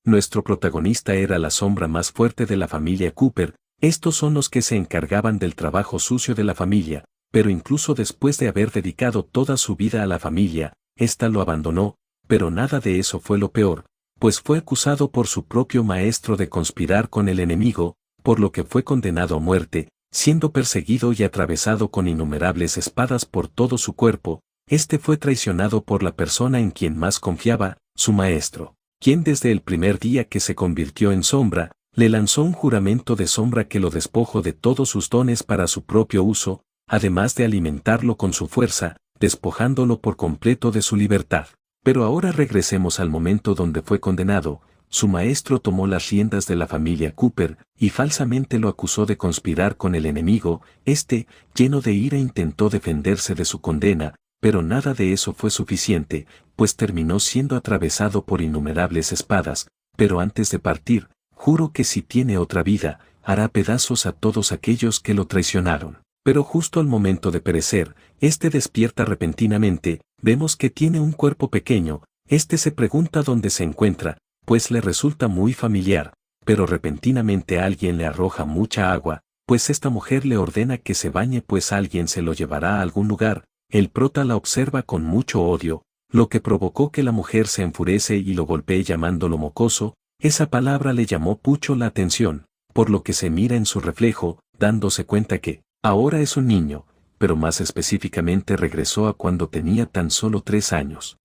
Nuestro protagonista era la sombra más fuerte de la familia Cooper. Estos son los que se encargaban del trabajo sucio de la familia, pero incluso después de haber dedicado toda su vida a la familia, ésta lo abandonó, pero nada de eso fue lo peor, pues fue acusado por su propio maestro de conspirar con el enemigo, por lo que fue condenado a muerte, siendo perseguido y atravesado con innumerables espadas por todo su cuerpo. Este fue traicionado por la persona en quien más confiaba, su maestro, quien desde el primer día que se convirtió en sombra, le lanzó un juramento de sombra que lo despojó de todos sus dones para su propio uso, además de alimentarlo con su fuerza, despojándolo por completo de su libertad. Pero ahora regresemos al momento donde fue condenado. Su maestro tomó las riendas de la familia Cooper y falsamente lo acusó de conspirar con el enemigo. Lleno de ira, intentó defenderse de su condena, pero nada de eso fue suficiente, pues terminó siendo atravesado por innumerables espadas. Pero antes de partir, juro que si tiene otra vida, hará pedazos a todos aquellos que lo traicionaron. Pero justo al momento de perecer, despierta repentinamente. Vemos que tiene un cuerpo pequeño. Se pregunta dónde se encuentra, pues le resulta muy familiar, pero repentinamente alguien le arroja mucha agua, pues esta mujer le ordena que se bañe, pues alguien se lo llevará a algún lugar. El prota la observa con mucho odio, lo que provocó que la mujer se enfurece y lo golpee llamándolo mocoso. Esa palabra le llamó mucho la atención, por lo que se mira en su reflejo, dándose cuenta que ahora es un niño, pero más específicamente regresó a cuando tenía tan solo 3 años.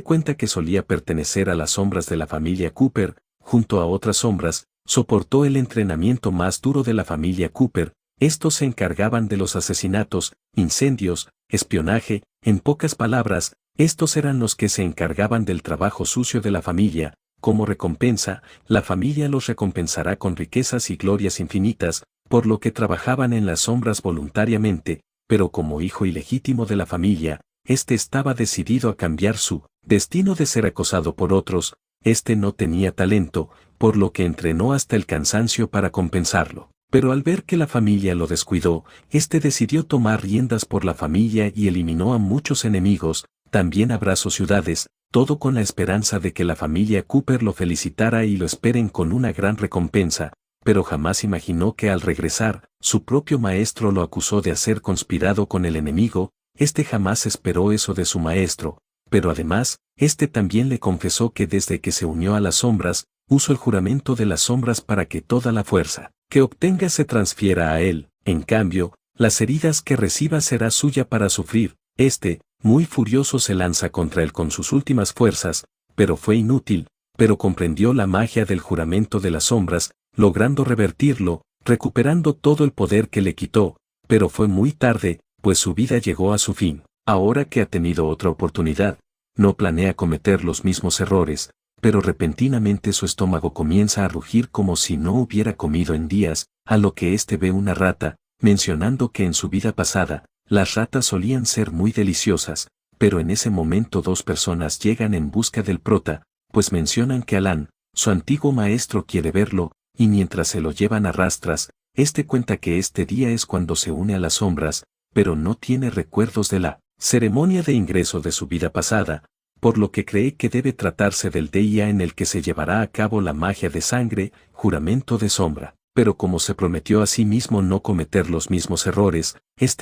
Cuenta que solía pertenecer a las sombras de la familia Cooper. Junto a otras sombras, soportó el entrenamiento más duro de la familia Cooper. Estos se encargaban de los asesinatos, incendios, espionaje. En pocas palabras, estos eran los que se encargaban del trabajo sucio de la familia. Como recompensa, la familia los recompensará con riquezas y glorias infinitas, por lo que trabajaban en las sombras voluntariamente, pero como hijo ilegítimo de la familia, estaba decidido a cambiar su destino de ser acosado por otros. No tenía talento, por lo que entrenó hasta el cansancio para compensarlo. Pero al ver que la familia lo descuidó, decidió tomar riendas por la familia y eliminó a muchos enemigos. También abrazó ciudades, todo con la esperanza de que la familia Cooper lo felicitara y lo esperen con una gran recompensa. Pero jamás imaginó que al regresar, su propio maestro lo acusó de haber conspirado con el enemigo. Jamás esperó eso de su maestro, pero además, también le confesó que desde que se unió a las sombras, usó el juramento de las sombras para que toda la fuerza que obtenga se transfiera a él. En cambio, las heridas que reciba será suya para sufrir. Muy furioso, se lanza contra él con sus últimas fuerzas, pero fue inútil, pero comprendió la magia del juramento de las sombras, logrando revertirlo, recuperando todo el poder que le quitó, pero fue muy tarde, pues su vida llegó a su fin. Ahora que ha tenido otra oportunidad, no planea cometer los mismos errores, pero repentinamente su estómago comienza a rugir como si no hubiera comido en días, a lo que ve una rata, mencionando que en su vida pasada, las ratas solían ser muy deliciosas, pero en ese momento 2 personas llegan en busca del prota, pues mencionan que Alan, su antiguo maestro, quiere verlo, y mientras se lo llevan a rastras, cuenta que día es cuando se une a las sombras, pero no tiene recuerdos de la ceremonia de ingreso de su vida pasada, por lo que cree que debe tratarse del día en el que se llevará a cabo la magia de sangre, juramento de sombra. Pero como se prometió a sí mismo no cometer los mismos errores,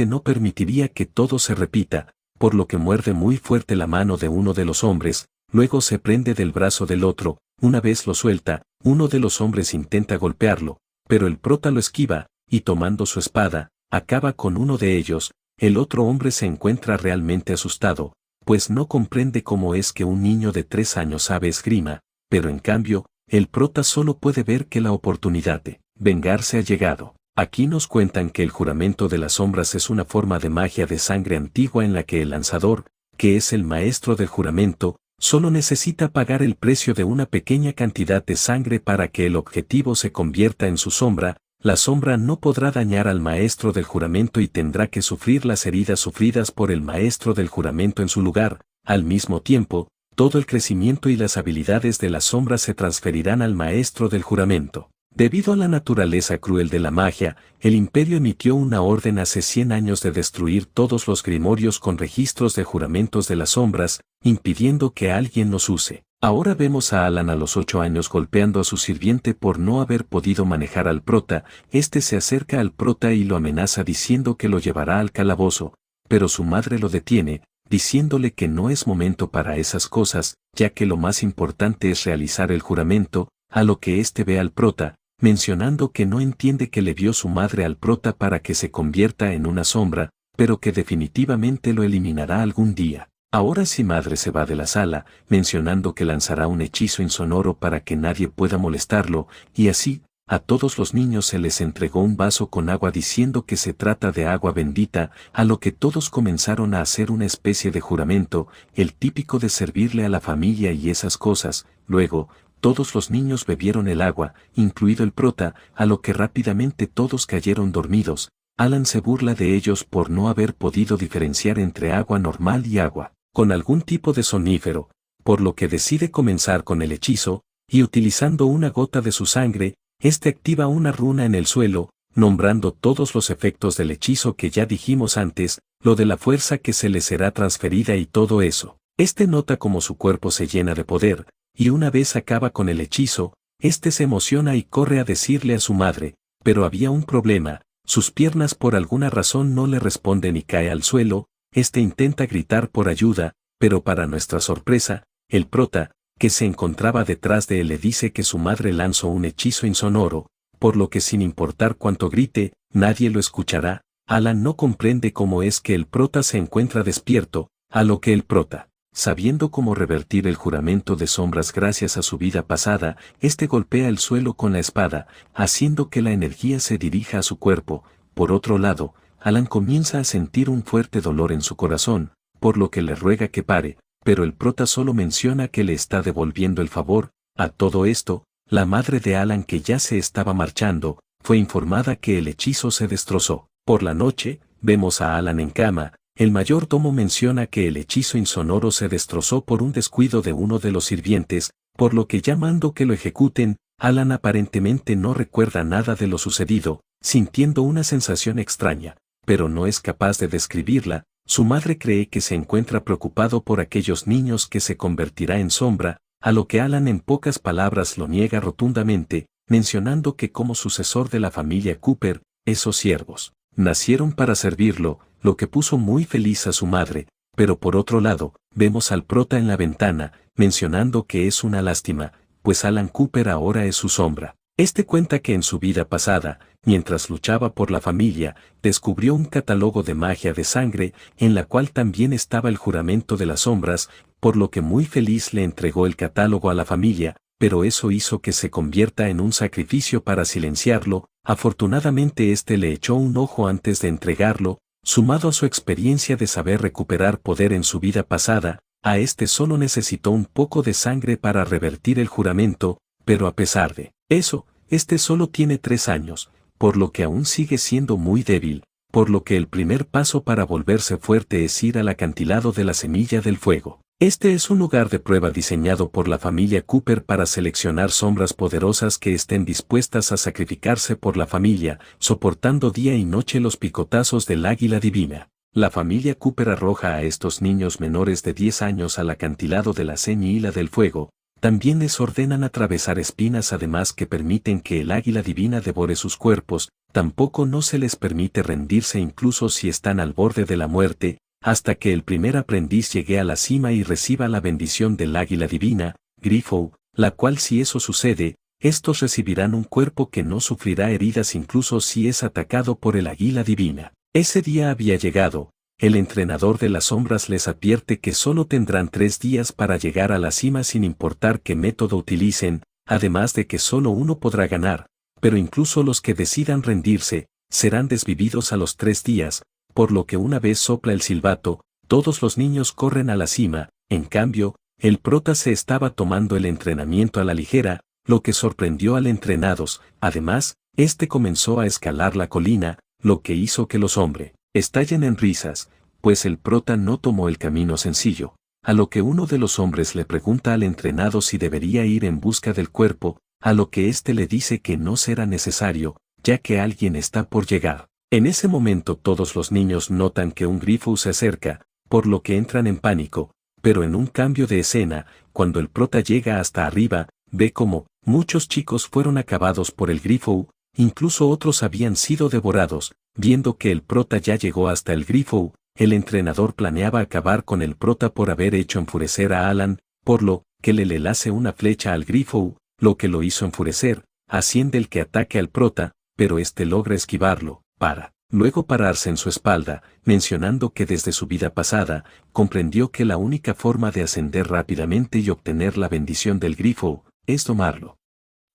no permitiría que todo se repita, por lo que muerde muy fuerte la mano de uno de los hombres, luego se prende del brazo del otro. Una vez lo suelta, uno de los hombres intenta golpearlo, pero el prota lo esquiva, y tomando su espada, acaba con uno de ellos. El otro hombre se encuentra realmente asustado, pues no comprende cómo es que un niño de 3 años sabe esgrima, pero en cambio, el prota solo puede ver que la oportunidad de vengarse ha llegado. Aquí nos cuentan que el juramento de las sombras es una forma de magia de sangre antigua en la que el lanzador, que es el maestro del juramento, solo necesita pagar el precio de una pequeña cantidad de sangre para que el objetivo se convierta en su sombra. La sombra no podrá dañar al maestro del juramento y tendrá que sufrir las heridas sufridas por el maestro del juramento en su lugar. Al mismo tiempo, todo el crecimiento y las habilidades de la sombra se transferirán al maestro del juramento. Debido a la naturaleza cruel de la magia, el Imperio emitió una orden hace 100 años de destruir todos los grimorios con registros de juramentos de las sombras, impidiendo que alguien los use. Ahora vemos a Alan a los 8 años golpeando a su sirviente por no haber podido manejar al prota. Este se acerca al prota y lo amenaza diciendo que lo llevará al calabozo, pero su madre lo detiene, diciéndole que no es momento para esas cosas, ya que lo más importante es realizar el juramento, a lo que éste ve al prota, mencionando que no entiende que le vio su madre al prota para que se convierta en una sombra, pero que definitivamente lo eliminará algún día. Ahora sí madre se va de la sala, mencionando que lanzará un hechizo insonoro para que nadie pueda molestarlo, y así, a todos los niños se les entregó un vaso con agua diciendo que se trata de agua bendita, a lo que todos comenzaron a hacer una especie de juramento, el típico de servirle a la familia y esas cosas. Luego, todos los niños bebieron el agua, incluido el prota, a lo que rápidamente todos cayeron dormidos. Alan se burla de ellos por no haber podido diferenciar entre agua normal y agua con algún tipo de sonífero, por lo que decide comenzar con el hechizo, y utilizando una gota de su sangre, este activa una runa en el suelo, nombrando todos los efectos del hechizo que ya dijimos antes, lo de la fuerza que se le será transferida y todo eso. Este nota como su cuerpo se llena de poder, y una vez acaba con el hechizo, este se emociona y corre a decirle a su madre, pero había un problema, sus piernas por alguna razón no le responden y cae al suelo. Este intenta gritar por ayuda, pero para nuestra sorpresa, el prota, que se encontraba detrás de él le dice que su madre lanzó un hechizo insonoro, por lo que sin importar cuánto grite, nadie lo escuchará. Alan no comprende cómo es que el prota se encuentra despierto, a lo que el prota, sabiendo cómo revertir el juramento de sombras gracias a su vida pasada, este golpea el suelo con la espada, haciendo que la energía se dirija a su cuerpo. Por otro lado, Alan comienza a sentir un fuerte dolor en su corazón, por lo que le ruega que pare, pero el prota solo menciona que le está devolviendo el favor. A todo esto, la madre de Alan, que ya se estaba marchando, fue informada que el hechizo se destrozó. Por la noche, vemos a Alan en cama. El mayordomo menciona que el hechizo insonoro se destrozó por un descuido de uno de los sirvientes, por lo que llamando que lo ejecuten. Alan aparentemente no recuerda nada de lo sucedido, sintiendo una sensación extraña, pero no es capaz de describirla. Su madre cree que se encuentra preocupado por aquellos niños que se convertirá en sombra, a lo que Alan en pocas palabras lo niega rotundamente, mencionando que como sucesor de la familia Cooper, esos siervos nacieron para servirlo, lo que puso muy feliz a su madre. Pero por otro lado, vemos al prota en la ventana, mencionando que es una lástima, pues Alan Cooper ahora es su sombra. Este cuenta que en su vida pasada, mientras luchaba por la familia, descubrió un catálogo de magia de sangre, en la cual también estaba el juramento de las sombras, por lo que muy feliz le entregó el catálogo a la familia, pero eso hizo que se convierta en un sacrificio para silenciarlo. Afortunadamente este le echó un ojo antes de entregarlo, sumado a su experiencia de saber recuperar poder en su vida pasada, a este solo necesitó un poco de sangre para revertir el juramento, pero a pesar de eso, este solo tiene 3 años, por lo que aún sigue siendo muy débil, por lo que el primer paso para volverse fuerte es ir al acantilado de la Semilla del Fuego. Este es un lugar de prueba diseñado por la familia Cooper para seleccionar sombras poderosas que estén dispuestas a sacrificarse por la familia, soportando día y noche los picotazos del águila divina. La familia Cooper arroja a estos niños menores de 10 años al acantilado de la Semilla del Fuego. También les ordenan atravesar espinas, además que permiten que el águila divina devore sus cuerpos. Tampoco no se les permite rendirse incluso si están al borde de la muerte, hasta que el primer aprendiz llegue a la cima y reciba la bendición del águila divina, Grifo, la cual si eso sucede, estos recibirán un cuerpo que no sufrirá heridas incluso si es atacado por el águila divina. Ese día había llegado. El entrenador de las sombras les advierte que solo tendrán 3 días para llegar a la cima sin importar qué método utilicen, además de que solo uno podrá ganar, pero incluso los que decidan rendirse, serán desvividos a los 3 días, por lo que una vez sopla el silbato, todos los niños corren a la cima. En cambio, el prota se estaba tomando el entrenamiento a la ligera, lo que sorprendió al entrenados. Además, este comenzó a escalar la colina, lo que hizo que los hombres estallen en risas, pues el prota no tomó el camino sencillo, a lo que uno de los hombres le pregunta al entrenado si debería ir en busca del cuerpo. a lo que éste le dice que no será necesario, ya que alguien está por llegar. En ese momento todos los niños notan que un grifo se acerca, por lo que entran en pánico, pero en un cambio de escena, cuando el prota llega hasta arriba, ve como muchos chicos fueron acabados por el grifo, incluso otros habían sido devorados. Viendo que el prota ya llegó hasta el grifo, el entrenador planeaba acabar con el prota por haber hecho enfurecer a Alan, por lo que le lanza una flecha al grifo, lo que lo hizo enfurecer, asciende el que ataque al prota, pero este logra esquivarlo, para luego pararse en su espalda, mencionando que desde su vida pasada, comprendió que la única forma de ascender rápidamente y obtener la bendición del grifo, es tomarlo.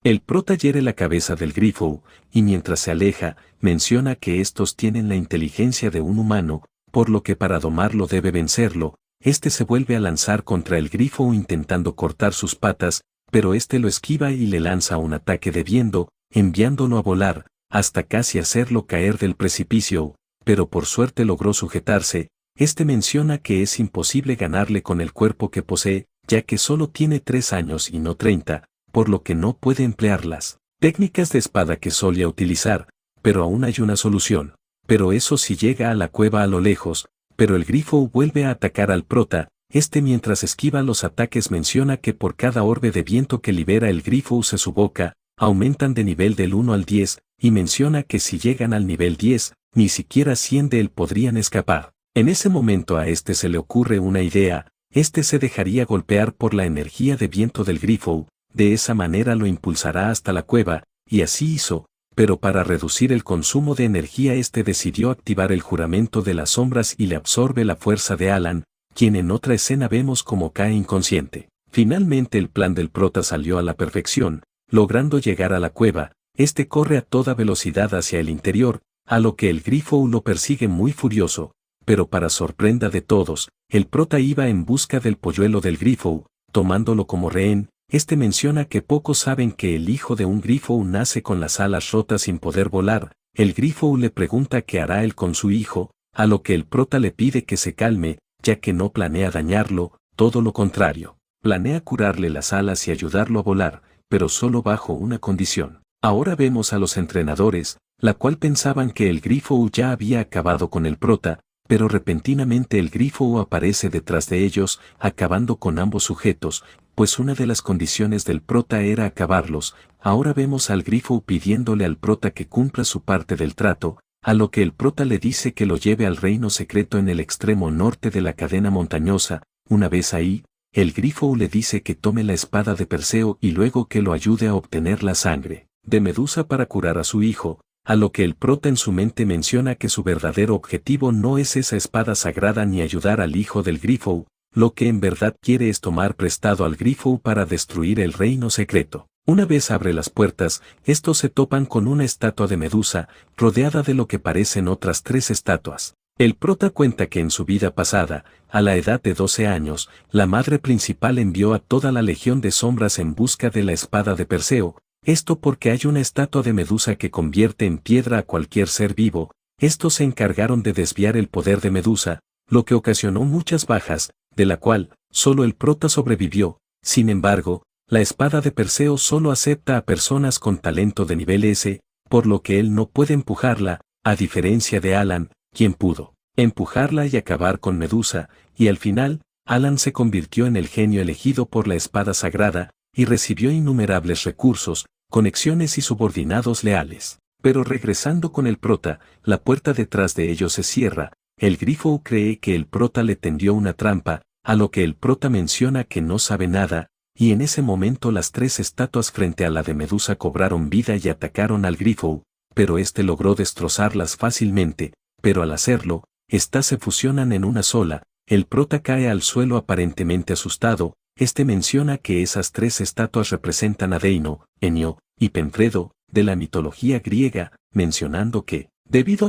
El prota hiere la cabeza del grifo, y mientras se aleja, menciona que estos tienen la inteligencia de un humano, por lo que para domarlo debe vencerlo. Este se vuelve a lanzar contra el grifo intentando cortar sus patas, pero este lo esquiva y le lanza un ataque de viento, enviándolo a volar, hasta casi hacerlo caer del precipicio, pero por suerte logró sujetarse. Este menciona que es imposible ganarle con el cuerpo que posee, ya que solo tiene 3 años y no 30, por lo que no puede emplear las técnicas de espada que solía utilizar, pero aún hay una solución. Pero eso sí llega a la cueva a lo lejos, pero el grifo vuelve a atacar al prota. Este mientras esquiva los ataques menciona que por cada orbe de viento que libera el grifo use su boca, aumentan de nivel del 1 al 10, y menciona que si llegan al nivel 10, ni siquiera 100 de él podrían escapar. En ese momento a este se le ocurre una idea, este se dejaría golpear por la energía de viento del grifo, de esa manera lo impulsará hasta la cueva, y así hizo, pero para reducir el consumo de energía este decidió activar el juramento de las sombras y le absorbe la fuerza de Alan, quien en otra escena vemos como cae inconsciente. Finalmente el plan del prota salió a la perfección, logrando llegar a la cueva, este corre a toda velocidad hacia el interior, a lo que el grifo lo persigue muy furioso, pero para sorpresa de todos, el prota iba en busca del polluelo del grifo, tomándolo como rehén. Este menciona que pocos saben que el hijo de un grifo nace con las alas rotas sin poder volar. El grifo le pregunta qué hará él con su hijo, a lo que el prota le pide que se calme, ya que no planea dañarlo, todo lo contrario. Planea curarle las alas y ayudarlo a volar, pero solo bajo una condición. Ahora vemos a los entrenadores, la cual pensaban que el grifo ya había acabado con el prota, pero repentinamente el grifo aparece detrás de ellos, acabando con ambos sujetos, pues una de las condiciones del prota era acabarlos. Ahora vemos al grifo pidiéndole al prota que cumpla su parte del trato, a lo que el prota le dice que lo lleve al reino secreto en el extremo norte de la cadena montañosa. Una vez ahí, el grifo le dice que tome la espada de Perseo y luego que lo ayude a obtener la sangre de Medusa para curar a su hijo, a lo que el prota en su mente menciona que su verdadero objetivo no es esa espada sagrada ni ayudar al hijo del grifo, lo que en verdad quiere es tomar prestado al grifo para destruir el reino secreto. Una vez abre las puertas, estos se topan con una estatua de Medusa, rodeada de lo que parecen otras 3 estatuas. El prota cuenta que en su vida pasada, a la edad de 12 años, la madre principal envió a toda la legión de sombras en busca de la espada de Perseo, esto porque hay una estatua de Medusa que convierte en piedra a cualquier ser vivo. Estos se encargaron de desviar el poder de Medusa, lo que ocasionó muchas bajas, de la cual solo el prota sobrevivió. Sin embargo, la espada de Perseo solo acepta a personas con talento de nivel S, por lo que él no puede empujarla, a diferencia de Alan, quien pudo empujarla y acabar con Medusa, y al final, Alan se convirtió en el genio elegido por la espada sagrada, y recibió innumerables recursos, conexiones y subordinados leales. Pero regresando con el prota, la puerta detrás de ellos se cierra. El grifo cree que el prota le tendió una trampa, a lo que el prota menciona que no sabe nada, y en ese momento las 3 estatuas frente a la de Medusa cobraron vida y atacaron al grifo, pero este logró destrozarlas fácilmente, pero al hacerlo, estas se fusionan en una sola. El prota cae al suelo aparentemente asustado. Este menciona que esas 3 estatuas representan a Deino, Enio y Penfredo, de la mitología griega, mencionando que, debido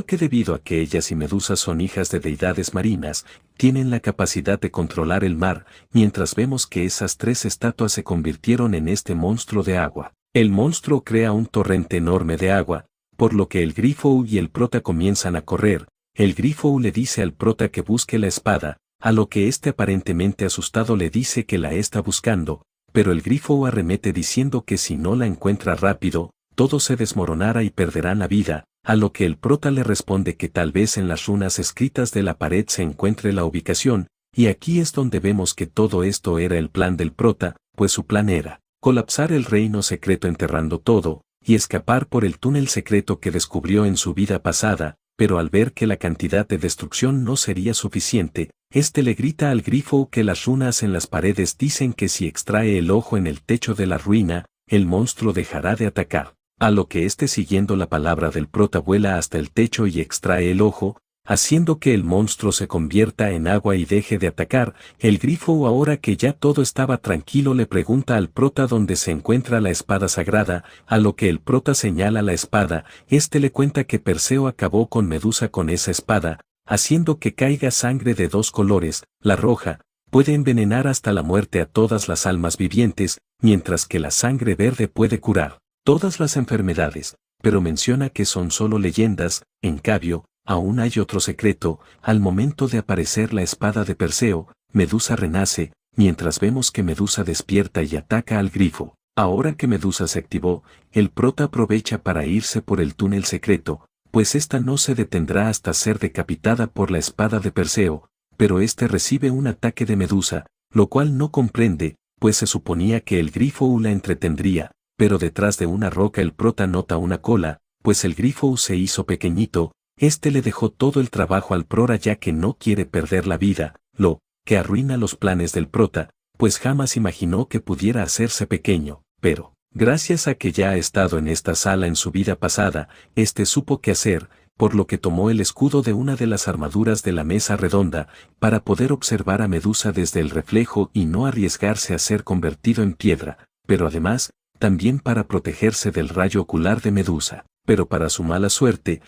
a que ellas y Medusa son hijas de deidades marinas, tienen la capacidad de controlar el mar, mientras vemos que esas 3 estatuas se convirtieron en este monstruo de agua. El monstruo crea un torrente enorme de agua, por lo que el grifo y el prota comienzan a correr. El grifo le dice al prota que busque la espada, a lo que este aparentemente asustado le dice que la está buscando, pero el grifo arremete diciendo que si no la encuentra rápido, todo se desmoronará y perderán la vida, a lo que el prota le responde que tal vez en las runas escritas de la pared se encuentre la ubicación, y aquí es donde vemos que todo esto era el plan del prota, pues su plan era colapsar el reino secreto enterrando todo, y escapar por el túnel secreto que descubrió en su vida pasada, pero al ver que la cantidad de destrucción no sería suficiente, le grita al grifo que las runas en las paredes dicen que si extrae el ojo en el techo de la ruina, el monstruo dejará de atacar. A lo que siguiendo la palabra del prota vuela hasta el techo y extrae el ojo, haciendo que el monstruo se convierta en agua y deje de atacar. El grifo, ahora que ya todo estaba tranquilo, le pregunta al prota dónde se encuentra la espada sagrada, a lo que el prota señala la espada. Le cuenta que Perseo acabó con Medusa con esa espada, haciendo que caiga sangre de dos colores, la roja puede envenenar hasta la muerte a todas las almas vivientes, mientras que la sangre verde puede curar todas las enfermedades, pero menciona que son solo leyendas. En cambio, aún hay otro secreto: al momento de aparecer la espada de Perseo, Medusa renace, mientras vemos que Medusa despierta y ataca al grifo. Ahora que Medusa se activó, el prota aprovecha para irse por el túnel secreto, pues esta no se detendrá hasta ser decapitada por la espada de Perseo, pero recibe un ataque de Medusa, lo cual no comprende, pues se suponía que el grifo la entretendría, pero detrás de una roca el prota nota una cola, pues el grifo se hizo pequeñito. Le dejó todo el trabajo al prota ya que no quiere perder la vida, lo que arruina los planes del prota, pues jamás imaginó que pudiera hacerse pequeño, pero gracias a que ya ha estado en esta sala en su vida pasada, supo qué hacer, por lo que tomó el escudo de una de las armaduras de la mesa redonda, para poder observar a Medusa desde el reflejo y no arriesgarse a ser convertido en piedra, pero además, también para protegerse del rayo ocular de Medusa. Pero para su mala suerte,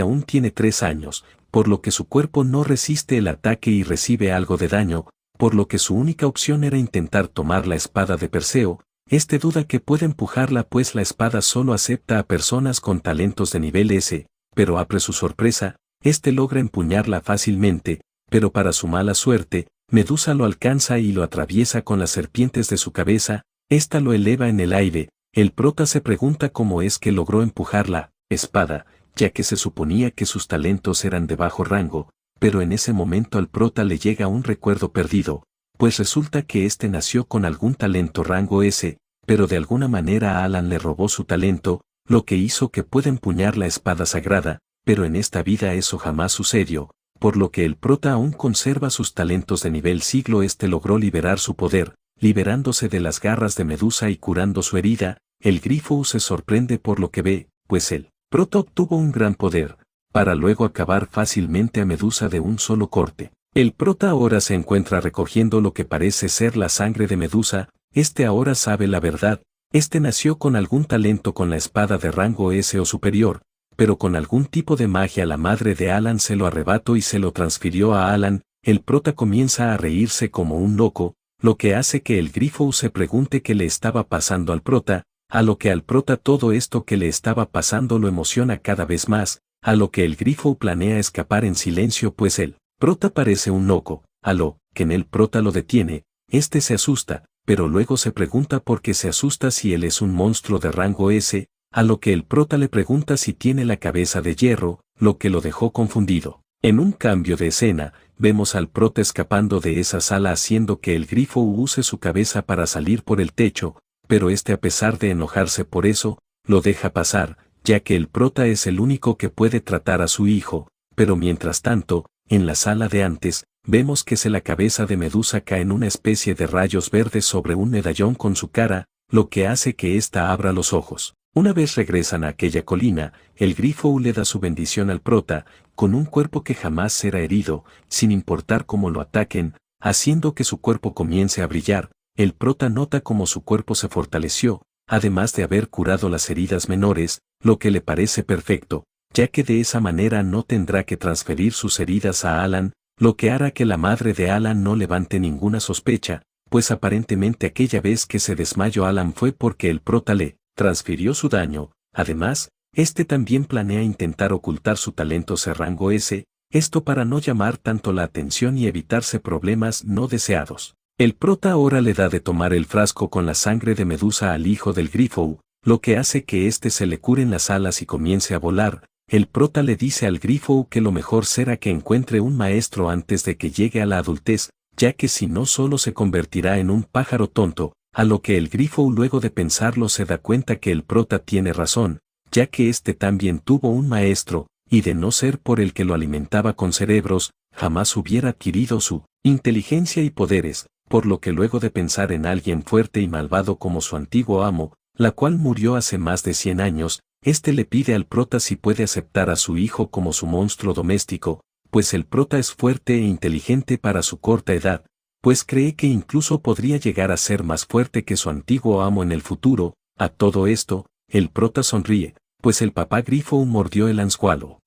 aún tiene 3 años, por lo que su cuerpo no resiste el ataque y recibe algo de daño, por lo que su única opción era intentar tomar la espada de Perseo. Duda que puede empujarla, pues la espada solo acepta a personas con talentos de nivel S, pero apre su sorpresa, logra empuñarla fácilmente, pero para su mala suerte, Medusa lo alcanza y lo atraviesa con las serpientes de su cabeza. Lo eleva en el aire. El prota se pregunta cómo es que logró empujar la espada, ya que se suponía que sus talentos eran de bajo rango, pero en ese momento al prota le llega un recuerdo perdido, pues resulta que nació con algún talento rango S, pero de alguna manera Alan le robó su talento, lo que hizo que pueda empuñar la espada sagrada, pero en esta vida eso jamás sucedió, por lo que el prota aún conserva sus talentos de nivel siglo. Logró liberar su poder, liberándose de las garras de Medusa y curando su herida. El grifo se sorprende por lo que ve, pues el prota obtuvo un gran poder, para luego acabar fácilmente a Medusa de un solo corte. El prota ahora se encuentra recogiendo lo que parece ser la sangre de Medusa. Ahora sabe la verdad. Nació con algún talento con la espada de rango S o superior, pero con algún tipo de magia la madre de Alan se lo arrebató y se lo transfirió a Alan. El prota comienza a reírse como un loco, lo que hace que el grifo se pregunte qué le estaba pasando al prota, a lo que al prota todo esto que le estaba pasando lo emociona cada vez más, a lo que el grifo planea escapar en silencio, pues el prota parece un loco, a lo que en el prota lo detiene. Se asusta, pero luego se pregunta por qué se asusta si él es un monstruo de rango S, a lo que el prota le pregunta si tiene la cabeza de hierro, lo que lo dejó confundido. En un cambio de escena, vemos al prota escapando de esa sala haciendo que el grifo use su cabeza para salir por el techo, pero a pesar de enojarse por eso, lo deja pasar, ya que el prota es el único que puede tratar a su hijo. Pero mientras tanto, en la sala de antes, vemos que la cabeza de Medusa cae en una especie de rayos verdes sobre un medallón con su cara, lo que hace que ésta abra los ojos. Una vez regresan a aquella colina, el grifo le da su bendición al prota, con un cuerpo que jamás será herido, sin importar cómo lo ataquen, haciendo que su cuerpo comience a brillar. El prota nota cómo su cuerpo se fortaleció, además de haber curado las heridas menores, lo que le parece perfecto, ya que de esa manera no tendrá que transferir sus heridas a Alan, lo que hará que la madre de Alan no levante ninguna sospecha, pues aparentemente aquella vez que se desmayó Alan fue porque el prota le transfirió su daño. Además, también planea intentar ocultar su talento rango S, para no llamar tanto la atención y evitarse problemas no deseados. El prota ahora le da de tomar el frasco con la sangre de Medusa al hijo del grifo, lo que hace que éste se le curen las alas y comience a volar. El prota le dice al grifo que lo mejor será que encuentre un maestro antes de que llegue a la adultez, ya que si no solo se convertirá en un pájaro tonto, a lo que el grifo luego de pensarlo se da cuenta que el prota tiene razón, ya que éste también tuvo un maestro, y de no ser por el que lo alimentaba con cerebros, jamás hubiera adquirido su inteligencia y poderes, por lo que luego de pensar en alguien fuerte y malvado como su antiguo amo, la cual murió hace más de 100 años, éste le pide al prota si puede aceptar a su hijo como su monstruo doméstico, pues el prota es fuerte e inteligente para su corta edad, pues cree que incluso podría llegar a ser más fuerte que su antiguo amo en el futuro. A todo esto, el prota sonríe, pues el papá grifo mordió el anzuelo.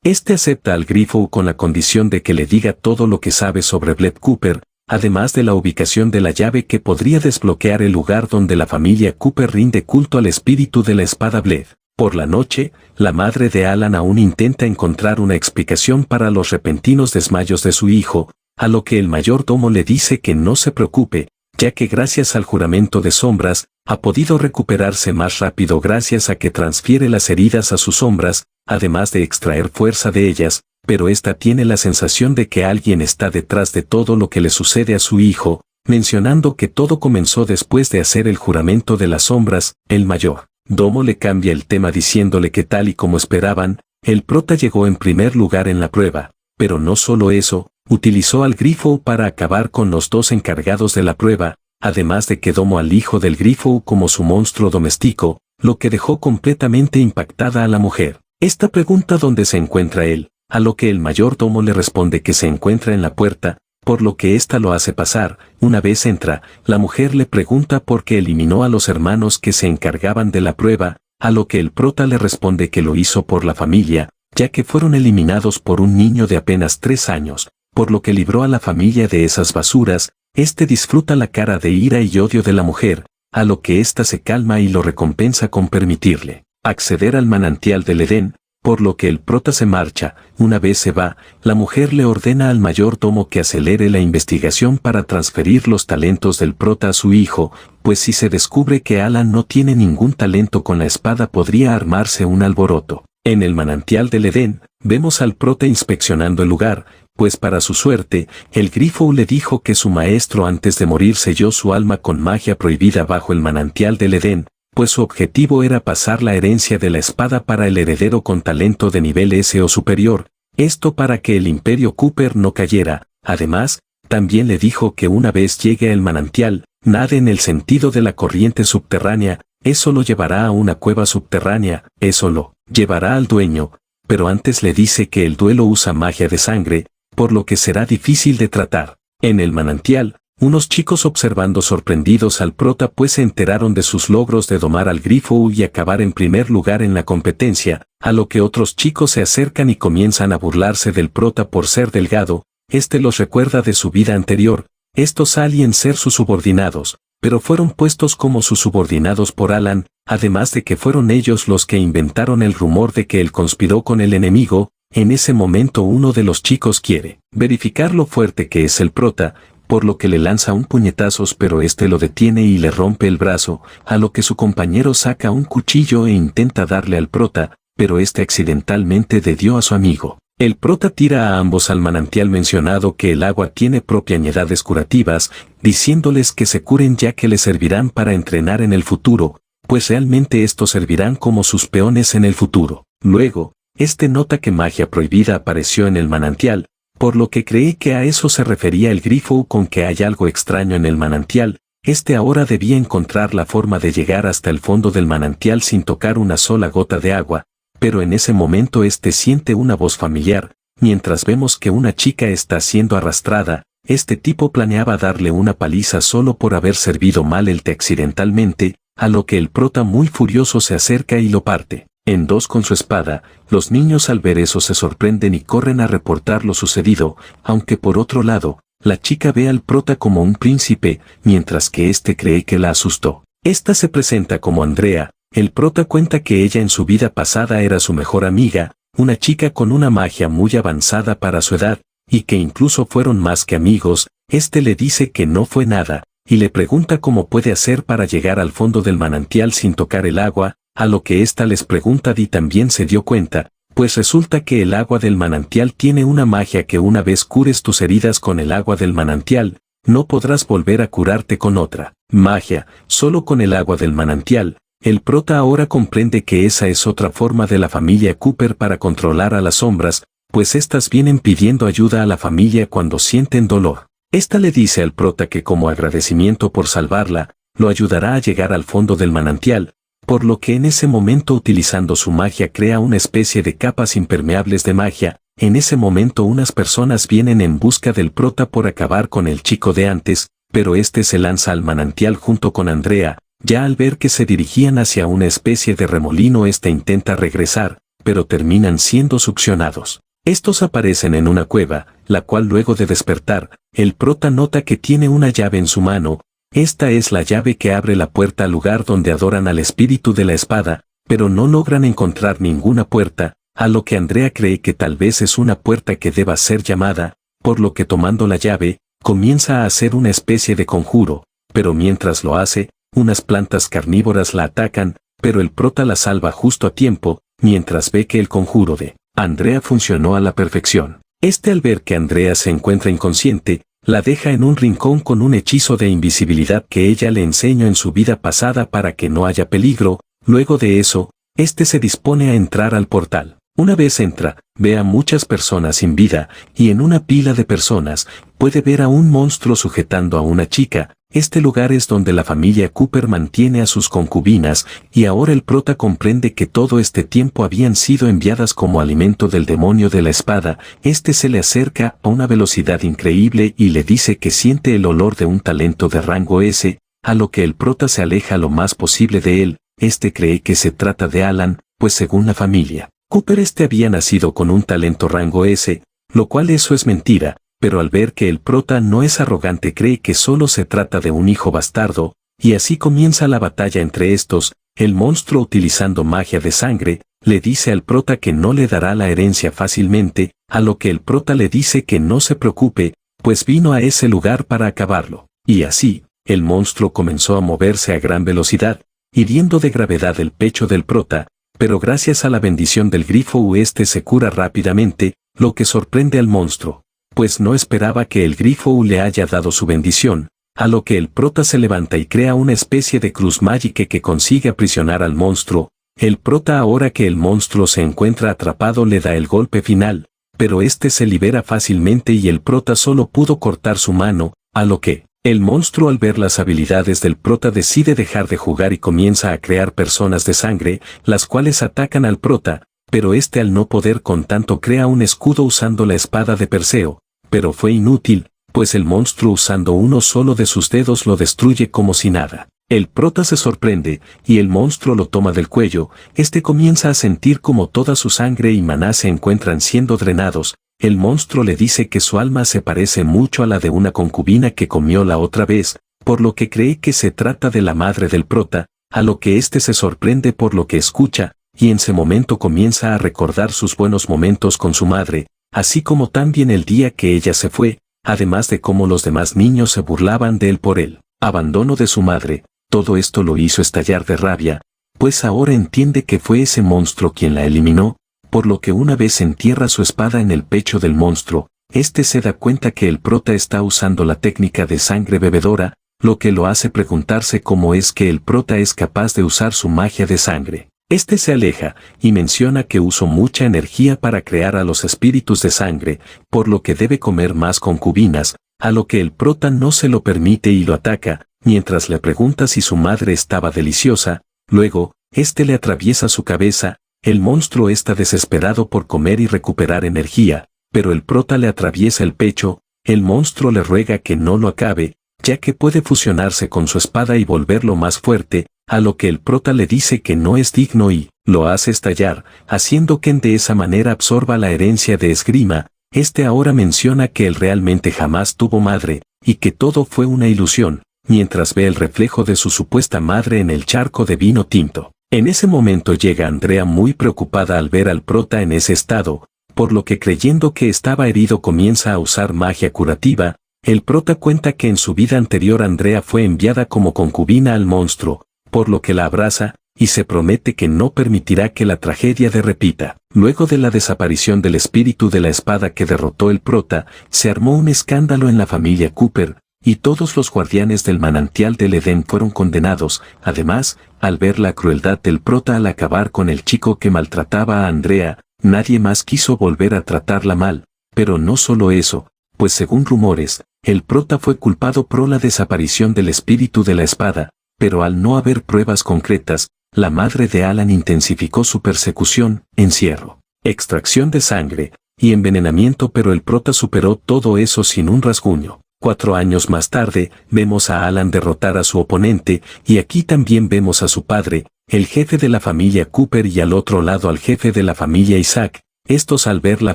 Este acepta al grifo con la condición de que le diga todo lo que sabe sobre Bled Cooper, además de la ubicación de la llave que podría desbloquear el lugar donde la familia Cooper rinde culto al espíritu de la espada Bled. Por la noche, la madre de Alan aún intenta encontrar una explicación para los repentinos desmayos de su hijo, a lo que el mayordomo le dice que no se preocupe, ya que gracias al juramento de sombras, ha podido recuperarse más rápido gracias a que transfiere las heridas a sus sombras, además de extraer fuerza de ellas, pero ésta tiene la sensación de que alguien está detrás de todo lo que le sucede a su hijo, mencionando que todo comenzó después de hacer el juramento de las sombras. El mayordomo le cambia el tema diciéndole que tal y como esperaban, el prota llegó en primer lugar en la prueba, pero no solo eso, utilizó al grifo para acabar con los dos encargados de la prueba, además de que domó al hijo del grifo como su monstruo doméstico, lo que dejó completamente impactada a la mujer. Esta pregunta dónde se encuentra él, a lo que el mayordomo le responde que se encuentra en la puerta, por lo que ésta lo hace pasar. Una vez entra, la mujer le pregunta por qué eliminó a los hermanos que se encargaban de la prueba, a lo que el prota le responde que lo hizo por la familia, ya que fueron eliminados por un niño de apenas 3 años, por lo que libró a la familia de esas basuras. Este disfruta la cara de ira y odio de la mujer, a lo que ésta se calma y lo recompensa con permitirle acceder al manantial del Edén, por lo que el prota se marcha. Una vez se va, la mujer le ordena al mayordomo que acelere la investigación para transferir los talentos del prota a su hijo, pues si se descubre que Alan no tiene ningún talento con la espada podría armarse un alboroto. En el manantial del Edén, vemos al prota inspeccionando el lugar, pues para su suerte, el grifo le dijo que su maestro antes de morir selló su alma con magia prohibida bajo el manantial del Edén, pues su objetivo era pasar la herencia de la espada para el heredero con talento de nivel S o superior, esto para que el imperio Cooper no cayera. Además, también le dijo que una vez llegue al manantial, nade en el sentido de la corriente subterránea, eso lo llevará a una cueva subterránea, eso lo llevará al dueño, pero antes le dice que el duelo usa magia de sangre, por lo que será difícil de tratar. En el manantial, unos chicos observando sorprendidos al prota pues se enteraron de sus logros de domar al grifo y acabar en primer lugar en la competencia, a lo que otros chicos se acercan y comienzan a burlarse del prota por ser delgado. Este los recuerda de su vida anterior, estos salían ser sus subordinados, pero fueron puestos como sus subordinados por Alan, además de que fueron ellos los que inventaron el rumor de que él conspiró con el enemigo. En ese momento uno de los chicos quiere verificar lo fuerte que es el prota, por lo que le lanza un puñetazos pero este lo detiene y le rompe el brazo, a lo que su compañero saca un cuchillo e intenta darle al prota, pero este accidentalmente le dio a su amigo. El prota tira a ambos al manantial mencionado que el agua tiene propiedades curativas, diciéndoles que se curen ya que les servirán para entrenar en el futuro, pues realmente estos servirán como sus peones en el futuro. Luego, este nota que magia prohibida apareció en el manantial, por lo que cree que a eso se refería el grifo con que hay algo extraño en el manantial. Este ahora debía encontrar la forma de llegar hasta el fondo del manantial sin tocar una sola gota de agua, pero en ese momento este siente una voz familiar, mientras vemos que una chica está siendo arrastrada. Este tipo planeaba darle una paliza solo por haber servido mal el té accidentalmente, a lo que el prota muy furioso se acerca y lo parte en dos con su espada. Los niños al ver eso se sorprenden y corren a reportar lo sucedido, aunque por otro lado, la chica ve al prota como un príncipe, mientras que este cree que la asustó. Esta se presenta como Andrea. El prota cuenta que ella en su vida pasada era su mejor amiga, una chica con una magia muy avanzada para su edad, y que incluso fueron más que amigos, este le dice que no fue nada, y le pregunta cómo puede hacer para llegar al fondo del manantial sin tocar el agua, a lo que ésta les pregunta y también se dio cuenta, pues resulta que el agua del manantial tiene una magia que una vez cures tus heridas con el agua del manantial, no podrás volver a curarte con otra magia, solo con el agua del manantial. El prota ahora comprende que esa es otra forma de la familia Cooper para controlar a las sombras, pues éstas vienen pidiendo ayuda a la familia cuando sienten dolor. Esta le dice al prota que como agradecimiento por salvarla, lo ayudará a llegar al fondo del manantial, por lo que en ese momento utilizando su magia crea una especie de capas impermeables de magia. En ese momento unas personas vienen en busca del prota por acabar con el chico de antes, pero este se lanza al manantial junto con Andrea. Ya al ver que se dirigían hacia una especie de remolino, este intenta regresar, pero terminan siendo succionados. Estos aparecen en una cueva, la cual luego de despertar, el prota nota que tiene una llave en su mano. Esta es la llave que abre la puerta al lugar donde adoran al espíritu de la espada, pero no logran encontrar ninguna puerta, a lo que Andrea cree que tal vez es una puerta que deba ser llamada, por lo que tomando la llave, comienza a hacer una especie de conjuro, pero mientras lo hace, unas plantas carnívoras la atacan, pero el prota la salva justo a tiempo, mientras ve que el conjuro de Andrea funcionó a la perfección. Este al ver que Andrea se encuentra inconsciente, la deja en un rincón con un hechizo de invisibilidad que ella le enseñó en su vida pasada para que no haya peligro. Luego de eso, este se dispone a entrar al portal. Una vez entra, ve a muchas personas sin vida, y en una pila de personas, puede ver a un monstruo sujetando a una chica. Este lugar es donde la familia Cooper mantiene a sus concubinas, y ahora el prota comprende que todo este tiempo habían sido enviadas como alimento del demonio de la espada. Este se le acerca a una velocidad increíble y le dice que siente el olor de un talento de rango S, a lo que el prota se aleja lo más posible de él. Este cree que se trata de Alan, pues según la familia Cooper había nacido con un talento rango S, lo cual eso es mentira. Pero al ver que el prota no es arrogante cree que solo se trata de un hijo bastardo, y así comienza la batalla entre estos. El monstruo, utilizando magia de sangre, le dice al prota que no le dará la herencia fácilmente, a lo que el prota le dice que no se preocupe, pues vino a ese lugar para acabarlo. Y así, el monstruo comenzó a moverse a gran velocidad, hiriendo de gravedad el pecho del prota, pero gracias a la bendición del grifo este se cura rápidamente, lo que sorprende al monstruo, pues no esperaba que el grifo le haya dado su bendición, a lo que el prota se levanta y crea una especie de cruz mágica que consigue aprisionar al monstruo. El prota, ahora que el monstruo se encuentra atrapado, le da el golpe final, pero este se libera fácilmente y el prota solo pudo cortar su mano, a lo que el monstruo, al ver las habilidades del prota, decide dejar de jugar y comienza a crear personas de sangre, las cuales atacan al prota, pero este al no poder con tanto crea un escudo usando la espada de Perseo. Pero fue inútil, pues el monstruo usando uno solo de sus dedos lo destruye como si nada. El prota se sorprende, y el monstruo lo toma del cuello. Este comienza a sentir como toda su sangre y maná se encuentran siendo drenados. El monstruo le dice que su alma se parece mucho a la de una concubina que comió la otra vez, por lo que cree que se trata de la madre del prota, a lo que este se sorprende por lo que escucha, y en ese momento comienza a recordar sus buenos momentos con su madre, así como también el día que ella se fue, además de cómo los demás niños se burlaban de él por el abandono de su madre. Todo esto lo hizo estallar de rabia, pues ahora entiende que fue ese monstruo quien la eliminó, por lo que una vez entierra su espada en el pecho del monstruo, este se da cuenta que el prota está usando la técnica de sangre bebedora, lo que lo hace preguntarse cómo es que el prota es capaz de usar su magia de sangre. Este se aleja, y menciona que usó mucha energía para crear a los espíritus de sangre, por lo que debe comer más concubinas, a lo que el prota no se lo permite y lo ataca, mientras le pregunta si su madre estaba deliciosa. Luego, este le atraviesa su cabeza. El monstruo está desesperado por comer y recuperar energía, pero el prota le atraviesa el pecho. El monstruo le ruega que no lo acabe, ya que puede fusionarse con su espada y volverlo más fuerte, a lo que el prota le dice que no es digno y lo hace estallar, haciendo que de esa manera absorba la herencia de esgrima. Este ahora menciona que él realmente jamás tuvo madre, y que todo fue una ilusión, mientras ve el reflejo de su supuesta madre en el charco de vino tinto. En ese momento llega Andrea muy preocupada al ver al prota en ese estado, por lo que creyendo que estaba herido comienza a usar magia curativa. El prota cuenta que en su vida anterior Andrea fue enviada como concubina al monstruo, por lo que la abraza, y se promete que no permitirá que la tragedia se repita. Luego de la desaparición del espíritu de la espada que derrotó el prota, se armó un escándalo en la familia Cooper, y todos los guardianes del manantial del Edén fueron condenados. Además, al ver la crueldad del prota al acabar con el chico que maltrataba a Andrea, nadie más quiso volver a tratarla mal. Pero no solo eso, pues según rumores, el prota fue culpado por la desaparición del espíritu de la espada, pero al no haber pruebas concretas, la madre de Alan intensificó su persecución, encierro, extracción de sangre y envenenamiento, pero el prota superó todo eso sin un rasguño. 4 años más tarde, vemos a Alan derrotar a su oponente, y aquí también vemos a su padre, el jefe de la familia Cooper, y al otro lado al jefe de la familia Isaac. Estos, al ver la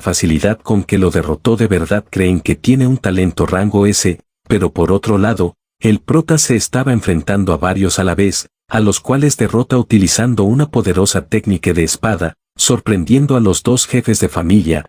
facilidad con que lo derrotó, de verdad creen que tiene un talento rango S, pero por otro lado, el prota se estaba enfrentando a varios a la vez, a los cuales derrota utilizando una poderosa técnica de espada, sorprendiendo a los dos jefes de familia.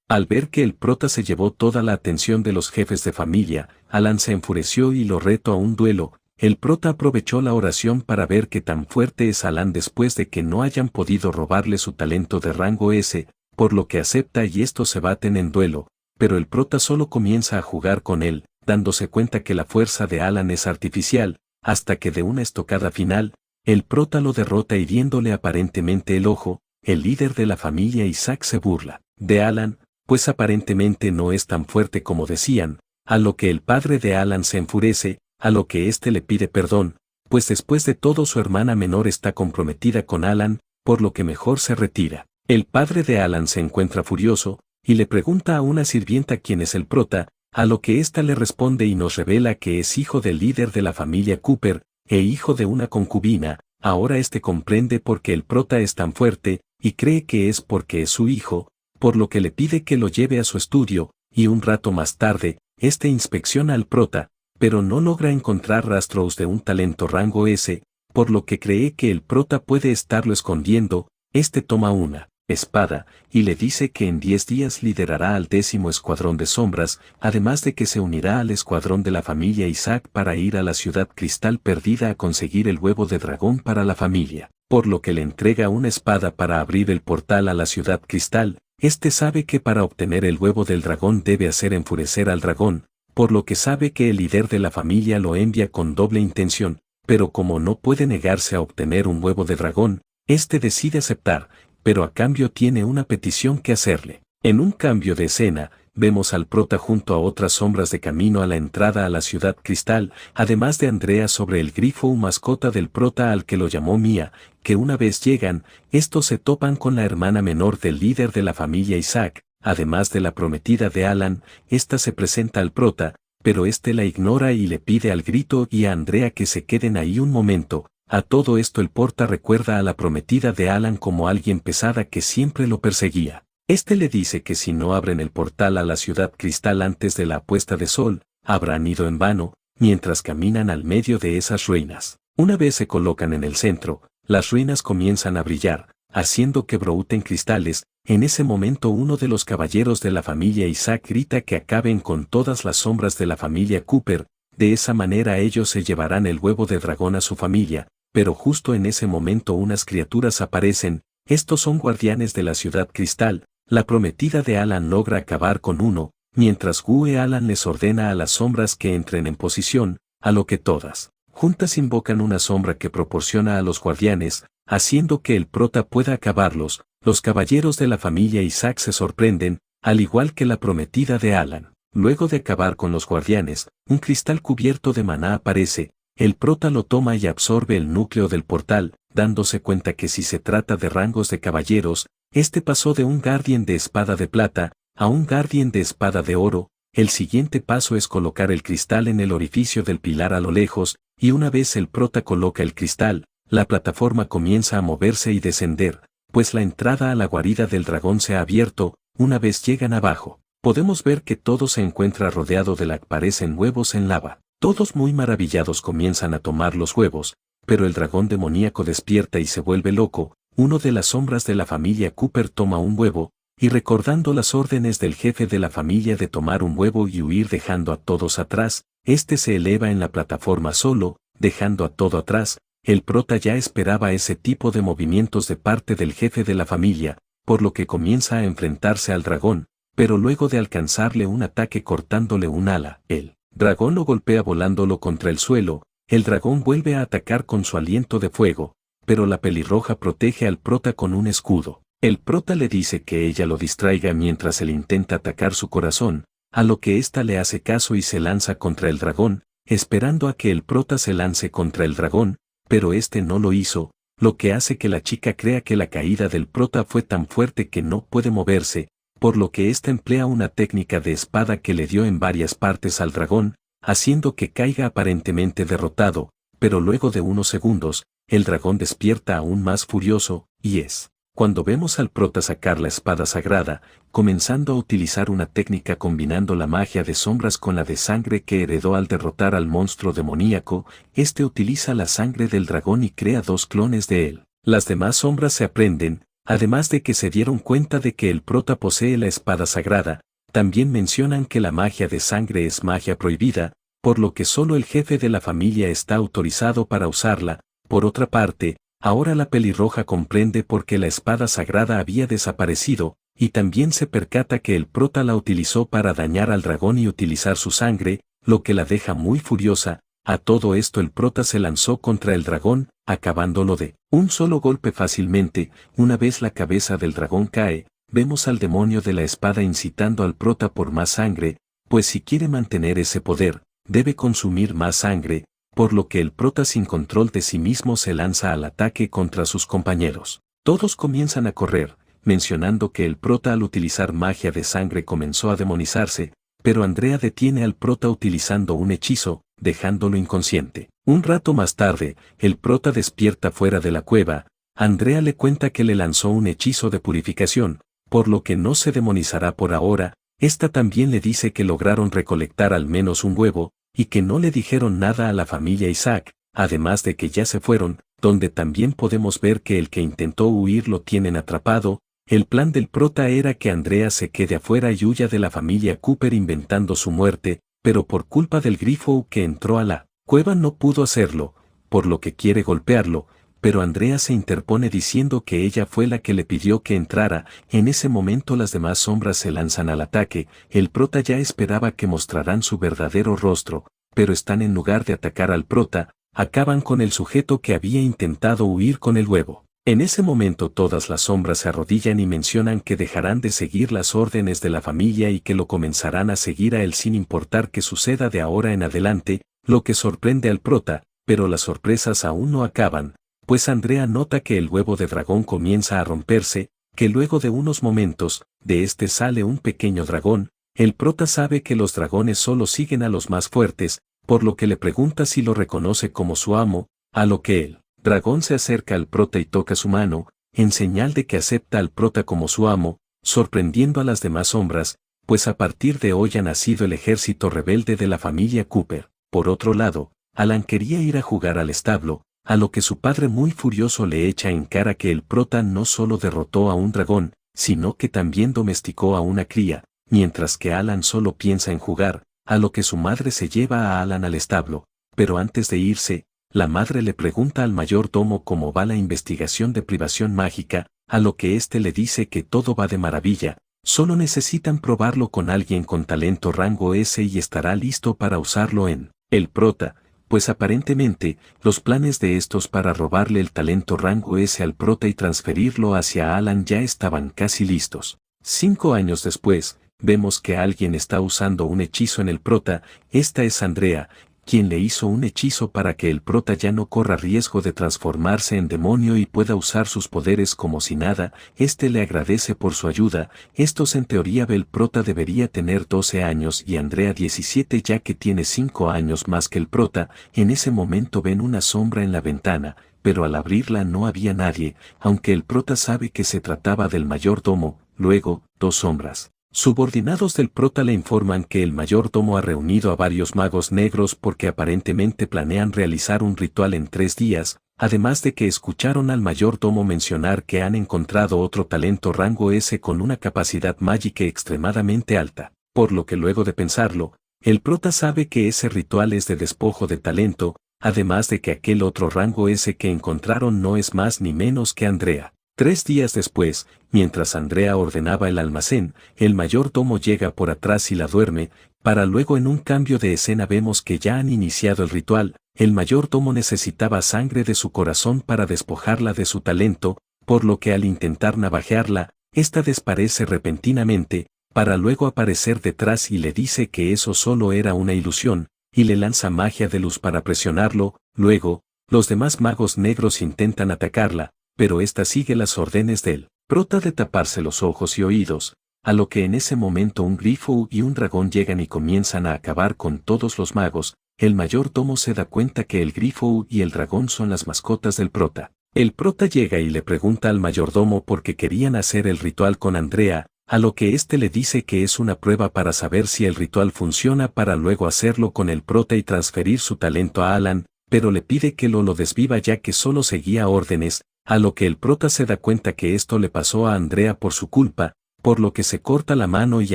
Al ver que el prota se llevó toda la atención de los jefes de familia, Alan se enfureció y lo retó a un duelo. El prota aprovechó la oración para ver qué tan fuerte es Alan después de que no hayan podido robarle su talento de rango S, por lo que acepta y estos se baten en duelo, pero el prota solo comienza a jugar con él, dándose cuenta que la fuerza de Alan es artificial, hasta que de una estocada final, el prota lo derrota hiriéndole aparentemente el ojo. El líder de la familia Isaac se burla de Alan, pues aparentemente no es tan fuerte como decían, a lo que el padre de Alan se enfurece, a lo que éste le pide perdón, pues después de todo su hermana menor está comprometida con Alan, por lo que mejor se retira. El padre de Alan se encuentra furioso, y le pregunta a una sirvienta quién es el prota, a lo que ésta le responde y nos revela que es hijo del líder de la familia Cooper, e hijo de una concubina. Ahora este comprende por qué el prota es tan fuerte, y cree que es porque es su hijo, por lo que le pide que lo lleve a su estudio, y un rato más tarde, este inspecciona al prota, pero no logra encontrar rastros de un talento rango S, por lo que cree que el prota puede estarlo escondiendo. Este toma una espada, y le dice que en 10 días liderará al 10º escuadrón de sombras, además de que se unirá al escuadrón de la familia Isaac para ir a la ciudad cristal perdida a conseguir el huevo de dragón para la familia, por lo que le entrega una espada para abrir el portal a la ciudad cristal. Este sabe que para obtener el huevo del dragón debe hacer enfurecer al dragón, por lo que sabe que el líder de la familia lo envía con doble intención, pero como no puede negarse a obtener un huevo de dragón, este decide aceptar, pero a cambio tiene una petición que hacerle. En un cambio de escena, vemos al prota junto a otras sombras de camino a la entrada a la ciudad cristal, además de Andrea sobre el grifo, mascota del prota al que lo llamó Mia, que una vez llegan, estos se topan con la hermana menor del líder de la familia Isaac, además de la prometida de Alan. Esta se presenta al prota, pero este la ignora y le pide al grito y a Andrea que se queden ahí un momento. A todo esto el prota recuerda a la prometida de Alan como alguien pesada que siempre lo perseguía. Este le dice que si no abren el portal a la ciudad cristal antes de la puesta de sol, habrán ido en vano, mientras caminan al medio de esas ruinas. Una vez se colocan en el centro, las ruinas comienzan a brillar, haciendo que broten cristales. En ese momento uno de los caballeros de la familia Isaac grita que acaben con todas las sombras de la familia Cooper. De esa manera ellos se llevarán el huevo de dragón a su familia. Pero justo en ese momento unas criaturas aparecen. Estos son guardianes de la ciudad cristal. La prometida de Alan logra acabar con uno, mientras Alan les ordena a las sombras que entren en posición, a lo que todas juntas invocan una sombra que proporciona a los guardianes, haciendo que el prota pueda acabarlos. Los caballeros de la familia Isaac se sorprenden, al igual que la prometida de Alan. Luego de acabar con los guardianes, un cristal cubierto de maná aparece. El prota lo toma y absorbe el núcleo del portal, dándose cuenta que si se trata de rangos de caballeros, este pasó de un guardián de espada de plata a un guardián de espada de oro. El siguiente paso es colocar el cristal en el orificio del pilar a lo lejos, y una vez el prota coloca el cristal, la plataforma comienza a moverse y descender, pues la entrada a la guarida del dragón se ha abierto. Una vez llegan abajo, podemos ver que todo se encuentra rodeado de aparecen huevos en lava. Todos muy maravillados comienzan a tomar los huevos, pero el dragón demoníaco despierta y se vuelve loco. Uno de las sombras de la familia Cooper toma un huevo, y recordando las órdenes del jefe de la familia de tomar un huevo y huir dejando a todos atrás, este se eleva en la plataforma solo, dejando a todo atrás. El prota ya esperaba ese tipo de movimientos de parte del jefe de la familia, por lo que comienza a enfrentarse al dragón, pero luego de alcanzarle un ataque cortándole un ala, el dragón lo golpea volándolo contra el suelo. El dragón vuelve a atacar con su aliento de fuego, pero la pelirroja protege al prota con un escudo. El prota le dice que ella lo distraiga mientras él intenta atacar su corazón, a lo que ésta le hace caso y se lanza contra el dragón, esperando a que el prota se lance contra el dragón, pero este no lo hizo, lo que hace que la chica crea que la caída del prota fue tan fuerte que no puede moverse, por lo que ésta emplea una técnica de espada que le dio en varias partes al dragón, haciendo que caiga aparentemente derrotado, pero luego de unos segundos, el dragón despierta aún más furioso, y es cuando vemos al prota sacar la espada sagrada, comenzando a utilizar una técnica combinando la magia de sombras con la de sangre que heredó al derrotar al monstruo demoníaco. Este utiliza la sangre del dragón y crea 2 clones de él. Las demás sombras se aprenden, además de que se dieron cuenta de que el prota posee la espada sagrada. También mencionan que la magia de sangre es magia prohibida, por lo que solo el jefe de la familia está autorizado para usarla. Por otra parte, ahora la pelirroja comprende por qué la espada sagrada había desaparecido, y también se percata que el prota la utilizó para dañar al dragón y utilizar su sangre, lo que la deja muy furiosa. A todo esto el prota se lanzó contra el dragón, acabándolo de un solo golpe fácilmente. Una vez la cabeza del dragón cae, vemos al demonio de la espada incitando al prota por más sangre, pues si quiere mantener ese poder, debe consumir más sangre, por lo que el prota sin control de sí mismo se lanza al ataque contra sus compañeros. Todos comienzan a correr, mencionando que el prota al utilizar magia de sangre comenzó a demonizarse, pero Andrea detiene al prota utilizando un hechizo, dejándolo inconsciente. Un rato más tarde, el prota despierta fuera de la cueva. Andrea le cuenta que le lanzó un hechizo de purificación, por lo que no se demonizará por ahora. Esta también le dice que lograron recolectar al menos un huevo, y que no le dijeron nada a la familia Isaac, además de que ya se fueron, donde también podemos ver que el que intentó huir lo tienen atrapado. El plan del prota era que Andrea se quede afuera y huya de la familia Cooper inventando su muerte, pero por culpa del grifo que entró a la cueva no pudo hacerlo, por lo que quiere golpearlo, pero Andrea se interpone diciendo que ella fue la que le pidió que entrara. En ese momento las demás sombras se lanzan al ataque. El prota ya esperaba que mostraran su verdadero rostro, pero están en lugar de atacar al prota, acaban con el sujeto que había intentado huir con el huevo. En ese momento todas las sombras se arrodillan y mencionan que dejarán de seguir las órdenes de la familia y que lo comenzarán a seguir a él sin importar qué suceda de ahora en adelante, lo que sorprende al prota, pero las sorpresas aún no acaban, pues Andrea nota que el huevo de dragón comienza a romperse, que luego de unos momentos, de este sale un pequeño dragón. El prota sabe que los dragones solo siguen a los más fuertes, por lo que le pregunta si lo reconoce como su amo, a lo que el dragón se acerca al prota y toca su mano, en señal de que acepta al prota como su amo, sorprendiendo a las demás sombras, pues a partir de hoy ha nacido el ejército rebelde de la familia Cooper. Por otro lado, Alan quería ir a jugar al establo, a lo que su padre muy furioso le echa en cara que el prota no solo derrotó a un dragón, sino que también domesticó a una cría, mientras que Alan solo piensa en jugar, a lo que su madre se lleva a Alan al establo, pero antes de irse, la madre le pregunta al mayordomo cómo va la investigación de privación mágica, a lo que éste le dice que todo va de maravilla, solo necesitan probarlo con alguien con talento rango S y estará listo para usarlo en el prota, pues aparentemente, los planes de estos para robarle el talento rango S al prota y transferirlo hacia Alan ya estaban casi listos. 5 años después, vemos que alguien está usando un hechizo en el prota. Esta es Andrea, quien le hizo un hechizo para que el prota ya no corra riesgo de transformarse en demonio y pueda usar sus poderes como si nada. Este le agradece por su ayuda. Estos en teoría el prota debería tener 12 años y Andrea 17 ya que tiene 5 años más que el prota. En ese momento ven una sombra en la ventana, pero al abrirla no había nadie, aunque el prota sabe que se trataba del mayordomo. Luego, 2 sombras subordinados del prota le informan que el mayordomo ha reunido a varios magos negros porque aparentemente planean realizar un ritual en 3 días, además de que escucharon al mayordomo mencionar que han encontrado otro talento rango S con una capacidad mágica extremadamente alta, por lo que luego de pensarlo, el prota sabe que ese ritual es de despojo de talento, además de que aquel otro rango S que encontraron no es más ni menos que Andrea. 3 días después, mientras Andrea ordenaba el almacén, el mayordomo llega por atrás y la duerme, para luego en un cambio de escena vemos que ya han iniciado el ritual. El mayordomo necesitaba sangre de su corazón para despojarla de su talento, por lo que al intentar navajearla, ésta desaparece repentinamente, para luego aparecer detrás y le dice que eso solo era una ilusión, y le lanza magia de luz para presionarlo. Luego, los demás magos negros intentan atacarla, pero ésta sigue las órdenes del prota de taparse los ojos y oídos, a lo que en ese momento un grifo y un dragón llegan y comienzan a acabar con todos los magos. El mayordomo se da cuenta que el grifo y el dragón son las mascotas del prota. El prota llega y le pregunta al mayordomo por qué querían hacer el ritual con Andrea, a lo que éste le dice que es una prueba para saber si el ritual funciona para luego hacerlo con el prota y transferir su talento a Alan, pero le pide que lo desviva ya que solo seguía órdenes, a lo que el prota se da cuenta que esto le pasó a Andrea por su culpa, por lo que se corta la mano y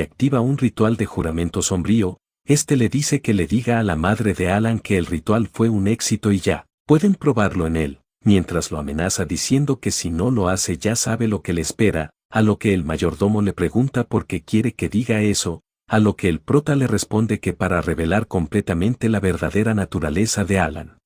activa un ritual de juramento sombrío. Este le dice que le diga a la madre de Alan que el ritual fue un éxito y ya pueden probarlo en él, mientras lo amenaza diciendo que si no lo hace ya sabe lo que le espera, a lo que el mayordomo le pregunta por qué quiere que diga eso, a lo que el prota le responde que para revelar completamente la verdadera naturaleza de Alan.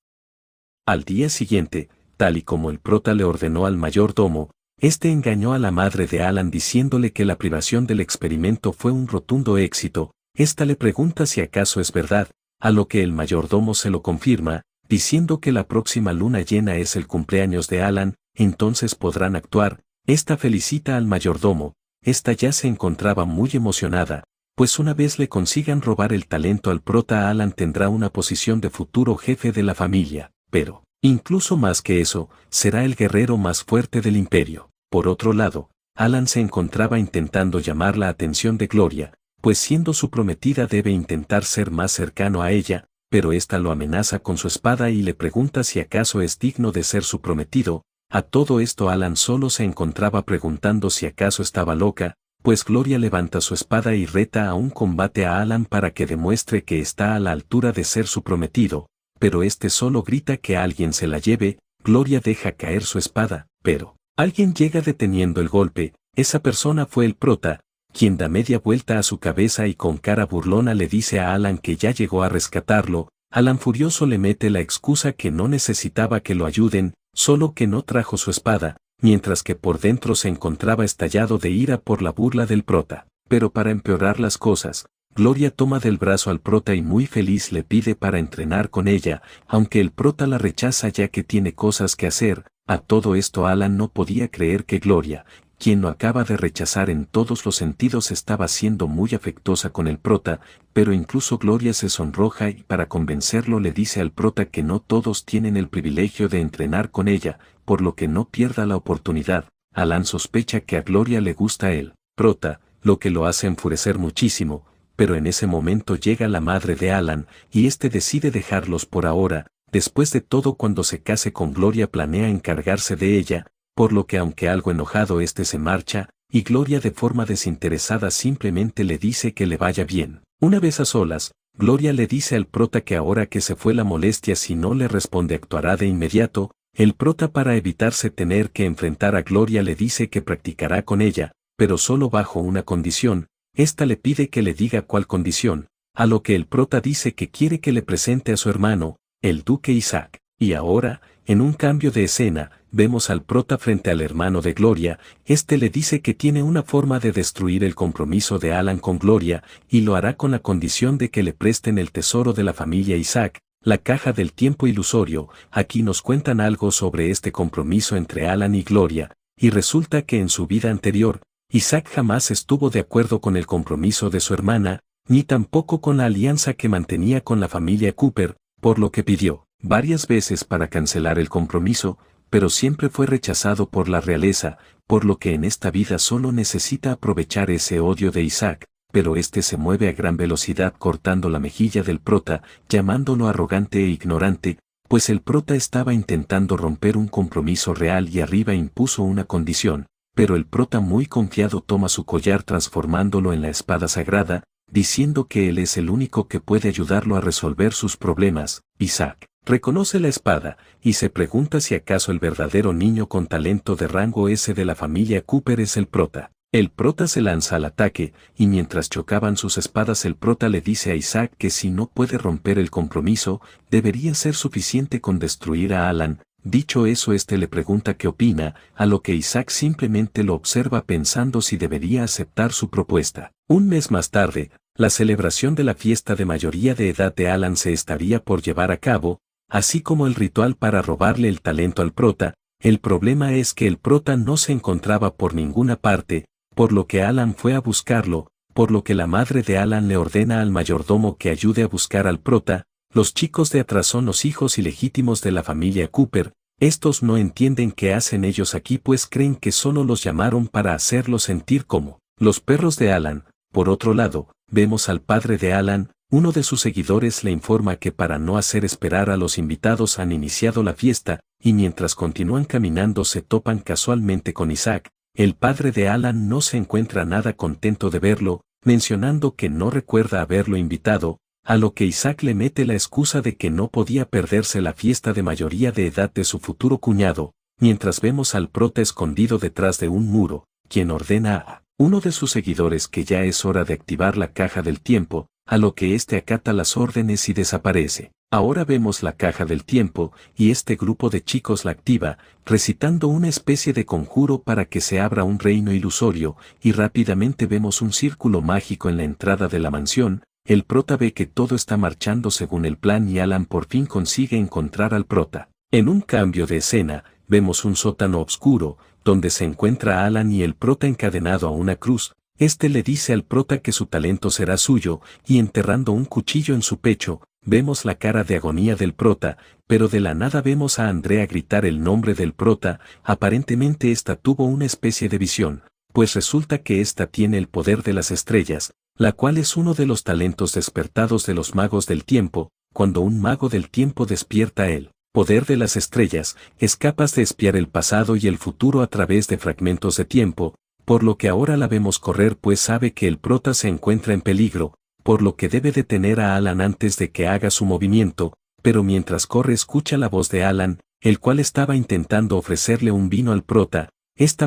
Al día siguiente, tal y como el prota le ordenó al mayordomo, este engañó a la madre de Alan diciéndole que la privación del experimento fue un rotundo éxito. Esta le pregunta si acaso es verdad, a lo que el mayordomo se lo confirma, diciendo que la próxima luna llena es el cumpleaños de Alan, entonces podrán actuar. Esta felicita al mayordomo, esta ya se encontraba muy emocionada, pues una vez le consigan robar el talento al prota Alan tendrá una posición de futuro jefe de la familia, pero, incluso más que eso, será el guerrero más fuerte del imperio. Por otro lado, Alan se encontraba intentando llamar la atención de Gloria, pues siendo su prometida debe intentar ser más cercano a ella, pero ésta lo amenaza con su espada y le pregunta si acaso es digno de ser su prometido. A todo esto Alan solo se encontraba preguntando si acaso estaba loca, pues Gloria levanta su espada y reta a un combate a Alan para que demuestre que está a la altura de ser su prometido, pero este solo grita que alguien se la lleve. Gloria deja caer su espada, pero alguien llega deteniendo el golpe. Esa persona fue el prota, quien da media vuelta a su cabeza y con cara burlona le dice a Alan que ya llegó a rescatarlo. Alan furioso le mete la excusa que no necesitaba que lo ayuden, solo que no trajo su espada, mientras que por dentro se encontraba estallado de ira por la burla del prota. Pero para empeorar las cosas, Gloria toma del brazo al prota y muy feliz le pide para entrenar con ella, aunque el prota la rechaza ya que tiene cosas que hacer. A todo esto Alan no podía creer que Gloria, quien lo acaba de rechazar en todos los sentidos, estaba siendo muy afectuosa con el prota, pero incluso Gloria se sonroja y para convencerlo le dice al prota que no todos tienen el privilegio de entrenar con ella, por lo que no pierda la oportunidad. Alan sospecha que a Gloria le gusta el prota, lo que lo hace enfurecer muchísimo, pero en ese momento llega la madre de Alan, y este decide dejarlos por ahora. Después de todo, cuando se case con Gloria planea encargarse de ella, por lo que aunque algo enojado este se marcha, y Gloria de forma desinteresada simplemente le dice que le vaya bien. Una vez a solas, Gloria le dice al prota que ahora que se fue la molestia si no le responde actuará de inmediato. El prota para evitarse tener que enfrentar a Gloria le dice que practicará con ella, pero solo bajo una condición. Esta le pide que le diga cuál condición, a lo que el prota dice que quiere que le presente a su hermano, el duque Isaac. Y ahora, en un cambio de escena, vemos al prota frente al hermano de Gloria. Este le dice que tiene una forma de destruir el compromiso de Alan con Gloria, y lo hará con la condición de que le presten el tesoro de la familia Isaac, la caja del tiempo ilusorio. Aquí nos cuentan algo sobre este compromiso entre Alan y Gloria, y resulta que en su vida anterior, Isaac jamás estuvo de acuerdo con el compromiso de su hermana, ni tampoco con la alianza que mantenía con la familia Cooper, por lo que pidió varias veces para cancelar el compromiso, pero siempre fue rechazado por la realeza, por lo que en esta vida solo necesita aprovechar ese odio de Isaac, pero este se mueve a gran velocidad cortando la mejilla del prota, llamándolo arrogante e ignorante, pues el prota estaba intentando romper un compromiso real y arriba impuso una condición, pero el prota muy confiado toma su collar transformándolo en la espada sagrada, diciendo que él es el único que puede ayudarlo a resolver sus problemas. Isaac reconoce la espada, y se pregunta si acaso el verdadero niño con talento de rango S de la familia Cooper es el prota. El prota se lanza al ataque, y mientras chocaban sus espadas el prota le dice a Isaac que si no puede romper el compromiso, debería ser suficiente con destruir a Alan. Dicho eso le pregunta qué opina, a lo que Isaac simplemente lo observa pensando si debería aceptar su propuesta. Un mes más tarde, la celebración de la fiesta de mayoría de edad de Alan se estaría por llevar a cabo, así como el ritual para robarle el talento al prota. El problema es que el prota no se encontraba por ninguna parte, por lo que Alan fue a buscarlo, por lo que la madre de Alan le ordena al mayordomo que ayude a buscar al prota. Los chicos de atrás son los hijos ilegítimos de la familia Cooper. Estos no entienden qué hacen ellos aquí pues creen que solo los llamaron para hacerlos sentir como los perros de Alan. Por otro lado, vemos al padre de Alan. Uno de sus seguidores le informa que para no hacer esperar a los invitados han iniciado la fiesta, y mientras continúan caminando se topan casualmente con Isaac. El padre de Alan no se encuentra nada contento de verlo, mencionando que no recuerda haberlo invitado, a lo que Isaac le mete la excusa de que no podía perderse la fiesta de mayoría de edad de su futuro cuñado, mientras vemos al prota escondido detrás de un muro, quien ordena a uno de sus seguidores que ya es hora de activar la caja del tiempo, a lo que acata las órdenes y desaparece. Ahora vemos la caja del tiempo, y este grupo de chicos la activa, recitando una especie de conjuro para que se abra un reino ilusorio, y rápidamente vemos un círculo mágico en la entrada de la mansión. El prota ve que todo está marchando según el plan y Alan por fin consigue encontrar al prota. En un cambio de escena, vemos un sótano oscuro, donde se encuentra Alan y el prota encadenado a una cruz. Le dice al prota que su talento será suyo, y enterrando un cuchillo en su pecho, vemos la cara de agonía del prota, pero de la nada vemos a Andrea gritar el nombre del prota. Aparentemente tuvo una especie de visión, pues resulta que tiene el poder de las estrellas, la cual es uno de los talentos despertados de los magos del tiempo. Cuando un mago del tiempo despierta el poder de las estrellas, es capaz de espiar el pasado y el futuro a través de fragmentos de tiempo, por lo que ahora la vemos correr pues sabe que el prota se encuentra en peligro, por lo que debe detener a Alan antes de que haga su movimiento, pero mientras corre escucha la voz de Alan, el cual estaba intentando ofrecerle un vino al prota.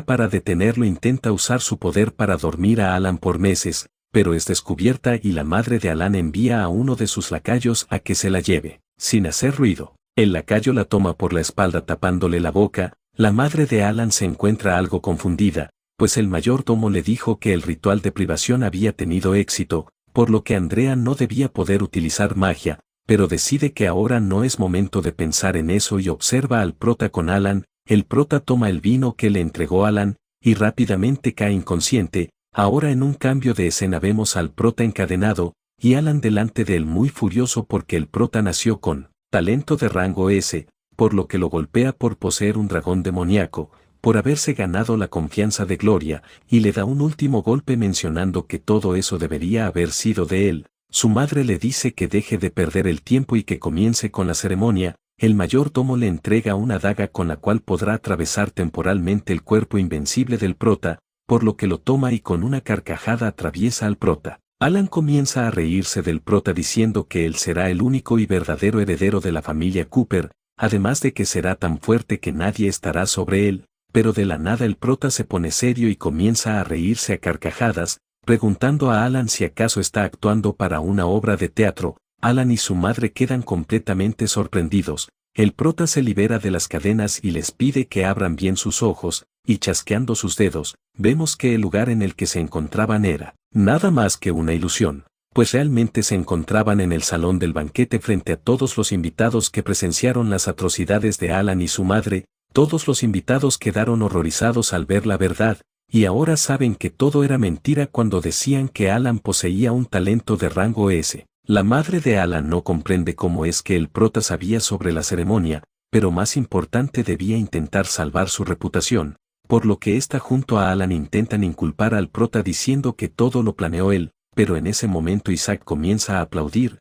Para detenerlo intenta usar su poder para dormir a Alan por meses, pero es descubierta y la madre de Alan envía a uno de sus lacayos a que se la lleve, sin hacer ruido. El lacayo la toma por la espalda tapándole la boca. La madre de Alan se encuentra algo confundida, pues el mayordomo le dijo que el ritual de privación había tenido éxito, por lo que Andrea no debía poder utilizar magia, pero decide que ahora no es momento de pensar en eso y observa al prota con Alan. El prota toma el vino que le entregó Alan, y rápidamente cae inconsciente. Ahora en un cambio de escena vemos al prota encadenado, y Alan delante de él muy furioso porque el prota nació con talento de rango S, por lo que lo golpea por poseer un dragón demoníaco, por haberse ganado la confianza de Gloria, y le da un último golpe mencionando que todo eso debería haber sido de él. Su madre le dice que deje de perder el tiempo y que comience con la ceremonia. El mayordomo le entrega una daga con la cual podrá atravesar temporalmente el cuerpo invencible del prota, por lo que lo toma y con una carcajada atraviesa al prota. Alan comienza a reírse del prota diciendo que él será el único y verdadero heredero de la familia Cooper, además de que será tan fuerte que nadie estará sobre él. Pero de la nada el prota se pone serio y comienza a reírse a carcajadas, preguntando a Alan si acaso está actuando para una obra de teatro. Alan y su madre quedan completamente sorprendidos. El prota se libera de las cadenas y les pide que abran bien sus ojos, y chasqueando sus dedos, vemos que el lugar en el que se encontraban era nada más que una ilusión, pues realmente se encontraban en el salón del banquete frente a todos los invitados que presenciaron las atrocidades de Alan y su madre. Todos los invitados quedaron horrorizados al ver la verdad, y ahora saben que todo era mentira cuando decían que Alan poseía un talento de rango S. La madre de Alan no comprende cómo es que el prota sabía sobre la ceremonia, pero más importante debía intentar salvar su reputación, por lo que junto a Alan intentan inculpar al prota diciendo que todo lo planeó él, pero en ese momento Isaac comienza a aplaudir.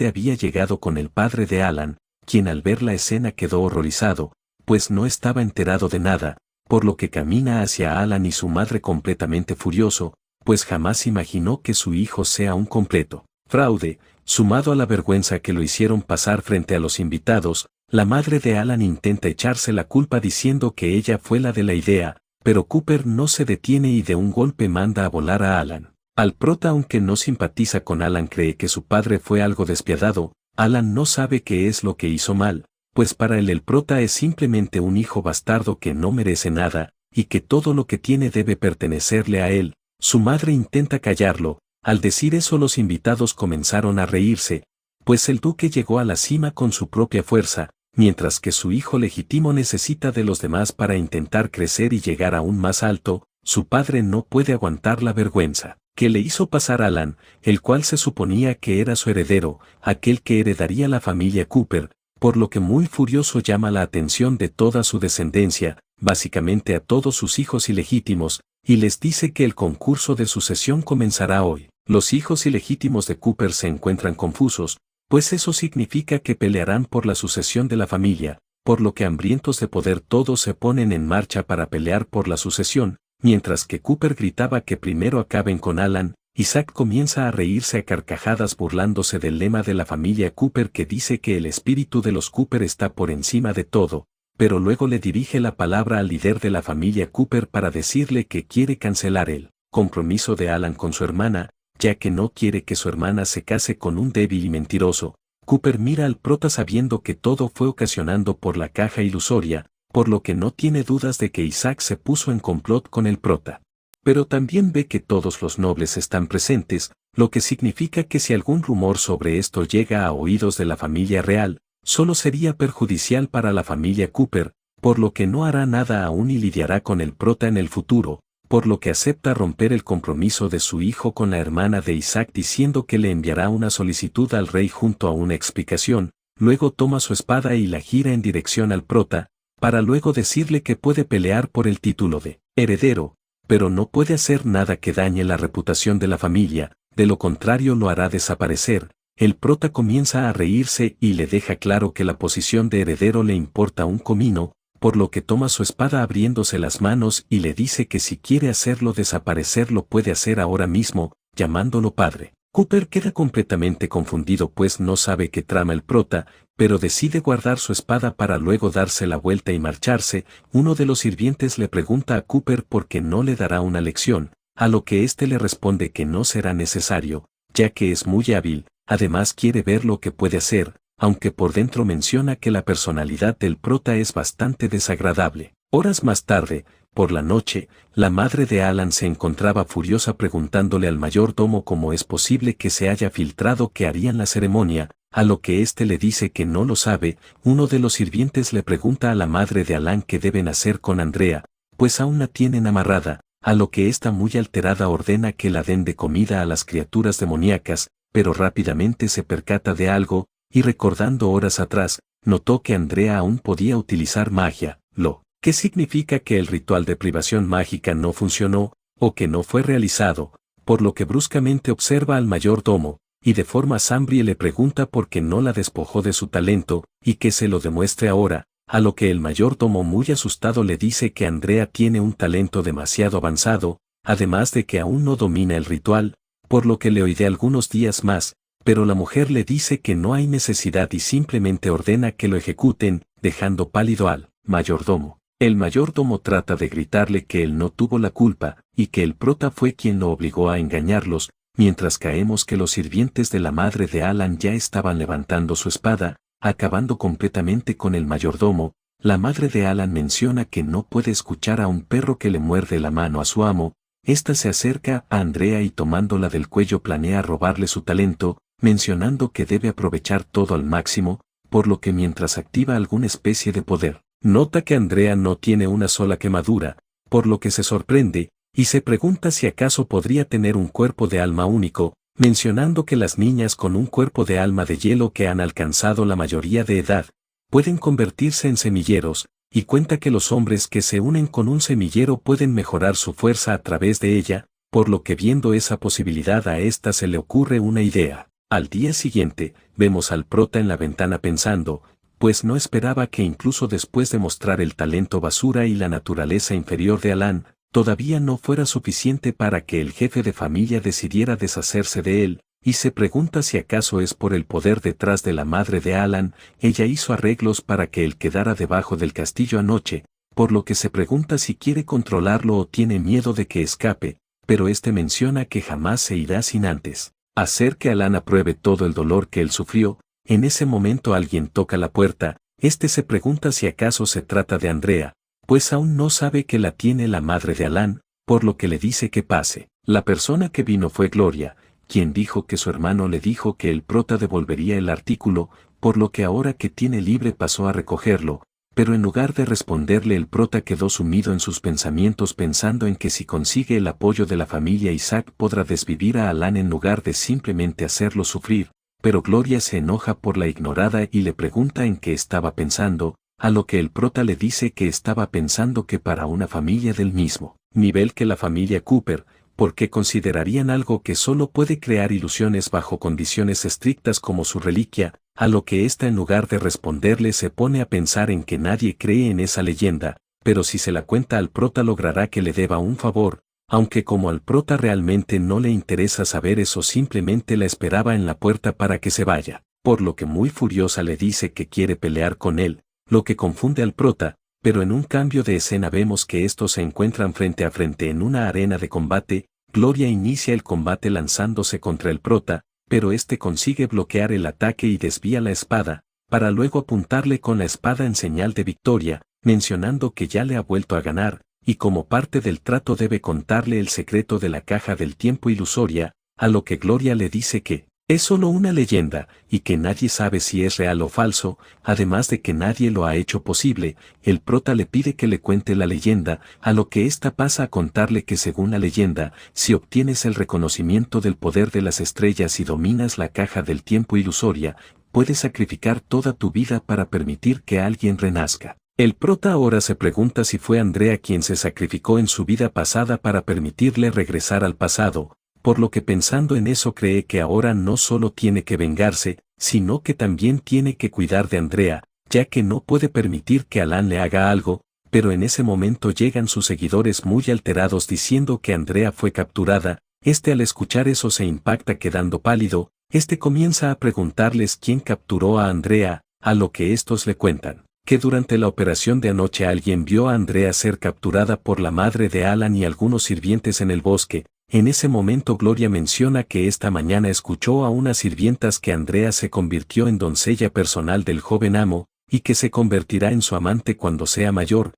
Había llegado con el padre de Alan, quien al ver la escena quedó horrorizado, pues no estaba enterado de nada, por lo que camina hacia Alan y su madre completamente furioso, pues jamás imaginó que su hijo sea un completo fraude. Sumado a la vergüenza que lo hicieron pasar frente a los invitados, la madre de Alan intenta echarse la culpa diciendo que ella fue la de la idea, pero Cooper no se detiene y de un golpe manda a volar a Alan. Al prota, aunque no simpatiza con Alan, cree que su padre fue algo despiadado. Alan no sabe qué es lo que hizo mal, pues para él el prota es simplemente un hijo bastardo que no merece nada, y que todo lo que tiene debe pertenecerle a él. Su madre intenta callarlo. Al decir eso, los invitados comenzaron a reírse, pues el duque llegó a la cima con su propia fuerza, mientras que su hijo legítimo necesita de los demás para intentar crecer y llegar aún más alto. Su padre no puede aguantar la vergüenza que le hizo pasar Alan, el cual se suponía que era su heredero, aquel que heredaría la familia Cooper, por lo que muy furioso llama la atención de toda su descendencia, básicamente a todos sus hijos ilegítimos, y les dice que el concurso de sucesión comenzará hoy. Los hijos ilegítimos de Cooper se encuentran confusos, pues eso significa que pelearán por la sucesión de la familia, por lo que hambrientos de poder todos se ponen en marcha para pelear por la sucesión, mientras que Cooper gritaba que primero acaben con Alan. Isaac comienza a reírse a carcajadas burlándose del lema de la familia Cooper que dice que el espíritu de los Cooper está por encima de todo, pero luego le dirige la palabra al líder de la familia Cooper para decirle que quiere cancelar el compromiso de Alan con su hermana, ya que no quiere que su hermana se case con un débil y mentiroso. Cooper mira al prota sabiendo que todo fue ocasionado por la caja ilusoria, por lo que no tiene dudas de que Isaac se puso en complot con el prota. Pero también ve que todos los nobles están presentes, lo que significa que si algún rumor sobre esto llega a oídos de la familia real, solo sería perjudicial para la familia Cooper, por lo que no hará nada aún y lidiará con el prota en el futuro, por lo que acepta romper el compromiso de su hijo con la hermana de Isaac diciendo que le enviará una solicitud al rey junto a una explicación. Luego toma su espada y la gira en dirección al prota, para luego decirle que puede pelear por el título de heredero, pero no puede hacer nada que dañe la reputación de la familia, de lo contrario lo hará desaparecer. El prota comienza a reírse y le deja claro que la posición de heredero le importa un comino, por lo que toma su espada abriéndose las manos y le dice que si quiere hacerlo desaparecer lo puede hacer ahora mismo, llamándolo padre. Cooper queda completamente confundido pues no sabe qué trama el prota, pero decide guardar su espada para luego darse la vuelta y marcharse. Uno de los sirvientes le pregunta a Cooper por qué no le dará una lección, a lo que éste le responde que no será necesario, ya que es muy hábil, además quiere ver lo que puede hacer, aunque por dentro menciona que la personalidad del prota es bastante desagradable. Horas más tarde, por la noche, la madre de Alan se encontraba furiosa preguntándole al mayordomo cómo es posible que se haya filtrado que harían la ceremonia, a lo que éste le dice que no lo sabe. Uno de los sirvientes le pregunta a la madre de Alan qué deben hacer con Andrea, pues aún la tienen amarrada, a lo que ésta muy alterada ordena que la den de comida a las criaturas demoníacas, pero rápidamente se percata de algo, y recordando horas atrás, notó que Andrea aún podía utilizar magia, lo que significa que el ritual de privación mágica no funcionó, o que no fue realizado, por lo que bruscamente observa al mayordomo, y de forma sambrie le pregunta por qué no la despojó de su talento, y que se lo demuestre ahora, a lo que el mayordomo muy asustado le dice que Andrea tiene un talento demasiado avanzado, además de que aún no domina el ritual, por lo que le oiré algunos días más, pero la mujer le dice que no hay necesidad y simplemente ordena que lo ejecuten, dejando pálido al mayordomo. El mayordomo trata de gritarle que él no tuvo la culpa, y que el prota fue quien lo obligó a engañarlos, mientras caemos que los sirvientes de la madre de Alan ya estaban levantando su espada, acabando completamente con el mayordomo. La madre de Alan menciona que no puede escuchar a un perro que le muerde la mano a su amo. Esta se acerca a Andrea y tomándola del cuello planea robarle su talento, mencionando que debe aprovechar todo al máximo, por lo que mientras activa alguna especie de poder, nota que Andrea no tiene una sola quemadura, por lo que se sorprende, y se pregunta si acaso podría tener un cuerpo de alma único, mencionando que las niñas con un cuerpo de alma de hielo que han alcanzado la mayoría de edad, pueden convertirse en semilleros, y cuenta que los hombres que se unen con un semillero pueden mejorar su fuerza a través de ella, por lo que viendo esa posibilidad a esta se le ocurre una idea. Al día siguiente, vemos al prota en la ventana pensando, pues no esperaba que incluso después de mostrar el talento basura y la naturaleza inferior de Alan, todavía no fuera suficiente para que el jefe de familia decidiera deshacerse de él, y se pregunta si acaso es por el poder detrás de la madre de Alan. Ella hizo arreglos para que él quedara debajo del castillo anoche, por lo que se pregunta si quiere controlarlo o tiene miedo de que escape, pero este menciona que jamás se irá sin antes hacer que Alan apruebe todo el dolor que él sufrió. En ese momento alguien toca la puerta. Se pregunta si acaso se trata de Andrea, pues aún no sabe que la tiene la madre de Alan, por lo que le dice que pase. La persona que vino fue Gloria, quien dijo que su hermano le dijo que el prota devolvería el artículo, por lo que ahora que tiene libre pasó a recogerlo, pero en lugar de responderle el prota quedó sumido en sus pensamientos pensando en que si consigue el apoyo de la familia Isaac podrá desvivir a Alan en lugar de simplemente hacerlo sufrir. Pero Gloria se enoja por la ignorada y le pregunta en qué estaba pensando, a lo que el prota le dice que estaba pensando que para una familia del mismo nivel que la familia Cooper, porque considerarían algo que solo puede crear ilusiones bajo condiciones estrictas como su reliquia, a lo que ésta en lugar de responderle se pone a pensar en que nadie cree en esa leyenda, pero si se la cuenta al prota logrará que le deba un favor, aunque como al prota realmente no le interesa saber eso simplemente la esperaba en la puerta para que se vaya, por lo que muy furiosa le dice que quiere pelear con él, lo que confunde al prota, pero en un cambio de escena vemos que estos se encuentran frente a frente en una arena de combate. Gloria inicia el combate lanzándose contra el prota, pero consigue bloquear el ataque y desvía la espada, para luego apuntarle con la espada en señal de victoria, mencionando que ya le ha vuelto a ganar, y como parte del trato debe contarle el secreto de la caja del tiempo ilusoria, a lo que Gloria le dice que es solo una leyenda, y que nadie sabe si es real o falso, además de que nadie lo ha hecho posible. El prota le pide que le cuente la leyenda, a lo que ésta pasa a contarle que según la leyenda, si obtienes el reconocimiento del poder de las estrellas y dominas la caja del tiempo ilusoria, puedes sacrificar toda tu vida para permitir que alguien renazca. El prota ahora se pregunta si fue Andrea quien se sacrificó en su vida pasada para permitirle regresar al pasado, por lo que pensando en eso cree que ahora no solo tiene que vengarse, sino que también tiene que cuidar de Andrea, ya que no puede permitir que Alan le haga algo, pero en ese momento llegan sus seguidores muy alterados diciendo que Andrea fue capturada. Al escuchar eso se impacta quedando pálido. Comienza a preguntarles quién capturó a Andrea, a lo que estos le cuentan que durante la operación de anoche alguien vio a Andrea ser capturada por la madre de Alan y algunos sirvientes en el bosque. En ese momento Gloria menciona que esta mañana escuchó a unas sirvientas que Andrea se convirtió en doncella personal del joven amo, y que se convertirá en su amante cuando sea mayor.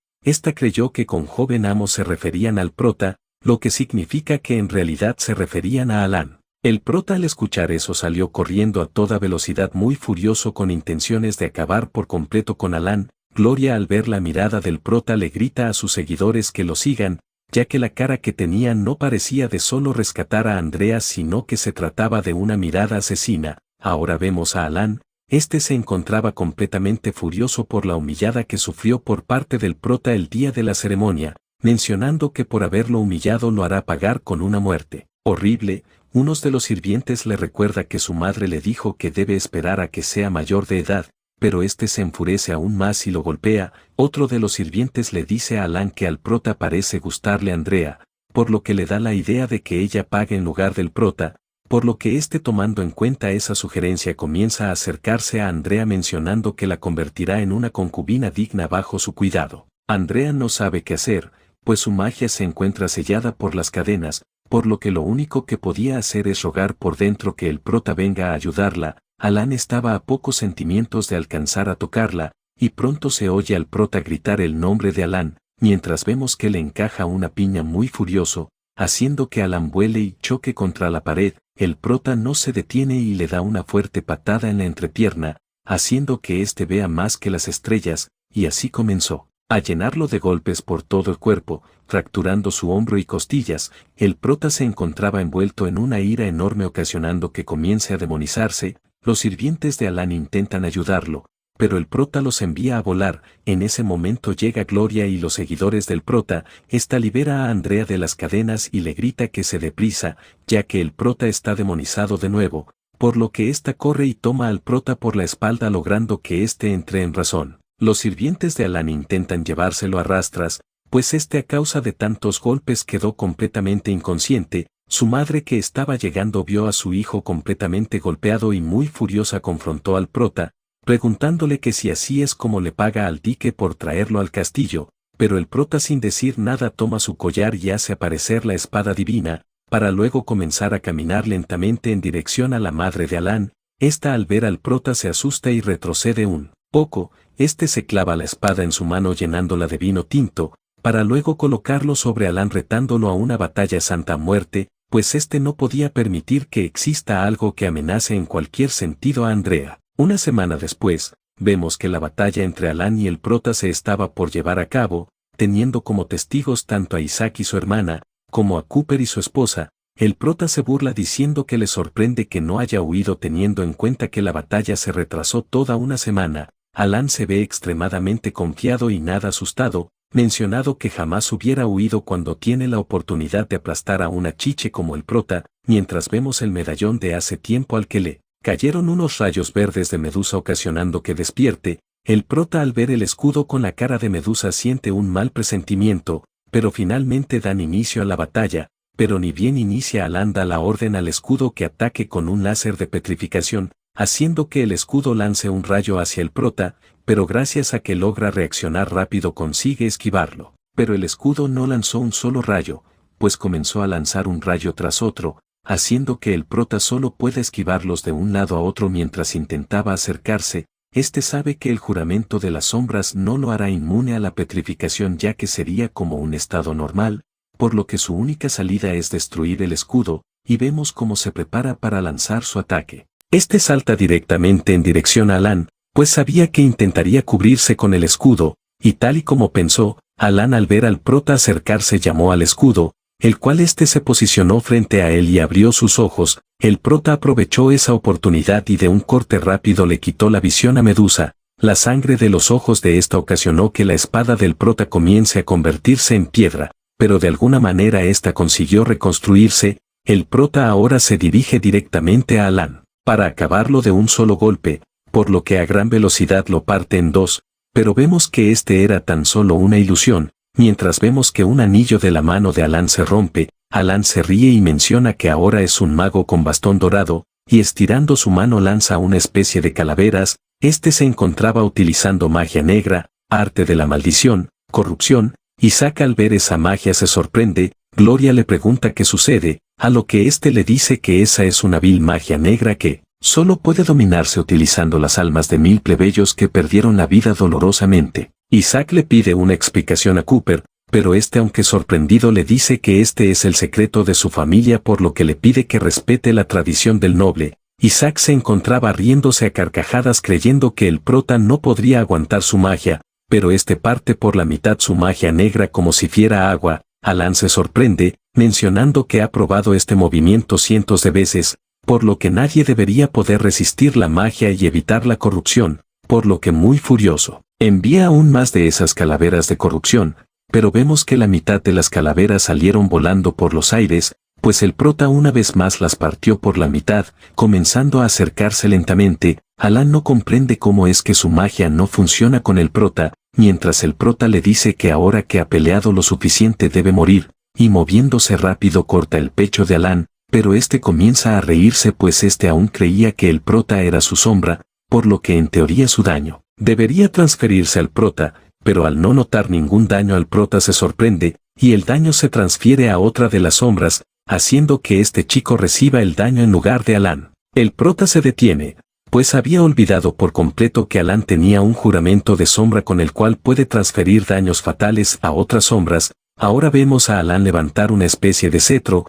Creyó que con joven amo se referían al prota, lo que significa que en realidad se referían a Alan. El prota al escuchar eso salió corriendo a toda velocidad muy furioso con intenciones de acabar por completo con Alan. Gloria al ver la mirada del prota le grita a sus seguidores que lo sigan, ya que la cara que tenía no parecía de solo rescatar a Andrea sino que se trataba de una mirada asesina. Ahora vemos a Alan. Se encontraba completamente furioso por la humillada que sufrió por parte del prota el día de la ceremonia, mencionando que por haberlo humillado lo hará pagar con una muerte horrible. Uno de los sirvientes le recuerda que su madre le dijo que debe esperar a que sea mayor de edad, pero se enfurece aún más y lo golpea. Otro de los sirvientes le dice a Alan que al prota parece gustarle Andrea, por lo que le da la idea de que ella pague en lugar del prota, por lo que tomando en cuenta esa sugerencia comienza a acercarse a Andrea mencionando que la convertirá en una concubina digna bajo su cuidado. Andrea no sabe qué hacer, pues su magia se encuentra sellada por las cadenas, por lo que lo único que podía hacer es rogar por dentro que el prota venga a ayudarla. Alan estaba a pocos centímetros de alcanzar a tocarla, y pronto se oye al prota gritar el nombre de Alan, mientras vemos que le encaja una piña muy furioso, haciendo que Alan vuele y choque contra la pared. El prota no se detiene y le da una fuerte patada en la entrepierna, haciendo que vea más que las estrellas, y así comenzó a llenarlo de golpes por todo el cuerpo, fracturando su hombro y costillas. El prota se encontraba envuelto en una ira enorme ocasionando que comience a demonizarse. Los sirvientes de Alan intentan ayudarlo, pero el prota los envía a volar. En ese momento llega Gloria y los seguidores del prota. Libera a Andrea de las cadenas y le grita que se dé prisa, ya que el prota está demonizado de nuevo. por lo que ésta corre y toma al prota por la espalda logrando que éste entre en razón. Los sirvientes de Alan intentan llevárselo a rastras, pues a causa de tantos golpes quedó completamente inconsciente. Su madre que estaba llegando vio a su hijo completamente golpeado y muy furiosa confrontó al prota, preguntándole que si así es como le paga al dique por traerlo al castillo, pero el prota sin decir nada toma su collar y hace aparecer la espada divina, para luego comenzar a caminar lentamente en dirección a la madre de Alan. Esta al ver al prota se asusta y retrocede un poco, se clava la espada en su mano llenándola de vino tinto, para luego colocarlo sobre Alan retándolo a una batalla santa muerte, pues no podía permitir que exista algo que amenace en cualquier sentido a Andrea. Una semana después, vemos que la batalla entre Alan y el prota se estaba por llevar a cabo, teniendo como testigos tanto a Isaac y su hermana, como a Cooper y su esposa. El prota se burla diciendo que le sorprende que no haya huido teniendo en cuenta que la batalla se retrasó toda una semana. Alan se ve extremadamente confiado y nada asustado, mencionado que jamás hubiera huido cuando tiene la oportunidad de aplastar a una chiche como el prota, mientras vemos el medallón de hace tiempo al que le cayeron unos rayos verdes de Medusa ocasionando que despierte. El prota al ver el escudo con la cara de Medusa siente un mal presentimiento, pero finalmente dan inicio a la batalla, pero ni bien inicia Alan da la orden al escudo que ataque con un láser de petrificación, haciendo que el escudo lance un rayo hacia el prota, pero gracias a que logra reaccionar rápido consigue esquivarlo. Pero el escudo no lanzó un solo rayo, pues comenzó a lanzar un rayo tras otro, haciendo que el prota solo pueda esquivarlos de un lado a otro mientras intentaba acercarse. Sabe que el juramento de las sombras no lo hará inmune a la petrificación ya que sería como un estado normal, por lo que su única salida es destruir el escudo, y vemos cómo se prepara para lanzar su ataque. Salta directamente en dirección a Alan, pues sabía que intentaría cubrirse con el escudo, y tal y como pensó, Alan al ver al prota acercarse llamó al escudo, el cual se posicionó frente a él y abrió sus ojos. El prota aprovechó esa oportunidad y de un corte rápido le quitó la visión a Medusa. La sangre de los ojos de esta ocasionó que la espada del prota comience a convertirse en piedra, pero de alguna manera consiguió reconstruirse. El prota ahora se dirige directamente a Alan, para acabarlo de un solo golpe, por lo que a gran velocidad lo parte en dos, pero vemos que era tan solo una ilusión. Mientras vemos que un anillo de la mano de Alan se rompe, Alan se ríe y menciona que ahora es un mago con bastón dorado, y estirando su mano lanza una especie de calaveras. Se encontraba utilizando magia negra, arte de la maldición, corrupción. Isaac al ver esa magia se sorprende. Gloria le pregunta qué sucede, a lo que le dice que esa es una vil magia negra que solo puede dominarse utilizando las almas de 1000 plebeyos que perdieron la vida dolorosamente. Isaac le pide una explicación a Cooper, pero aunque sorprendido le dice que es el secreto de su familia por lo que le pide que respete la tradición del noble. Isaac se encontraba riéndose a carcajadas creyendo que el prota no podría aguantar su magia, pero parte por la mitad su magia negra como si fuera agua. Alan se sorprende, mencionando que ha probado movimiento cientos de veces, por lo que nadie debería poder resistir la magia y evitar la corrupción, por lo que muy furioso, envía aún más de esas calaveras de corrupción, pero vemos que la mitad de las calaveras salieron volando por los aires, pues el prota una vez más las partió por la mitad, comenzando a acercarse lentamente. Alan no comprende cómo es que su magia no funciona con el prota, mientras el prota le dice que ahora que ha peleado lo suficiente debe morir, y moviéndose rápido corta el pecho de Alan, pero comienza a reírse pues aún creía que el prota era su sombra, por lo que en teoría su daño debería transferirse al prota, pero al no notar ningún daño al prota se sorprende, y el daño se transfiere a otra de las sombras, haciendo que chico reciba el daño en lugar de Alan. El prota se detiene, pues había olvidado por completo que Alan tenía un juramento de sombra con el cual puede transferir daños fatales a otras sombras. Ahora vemos a Alan levantar una especie de cetro.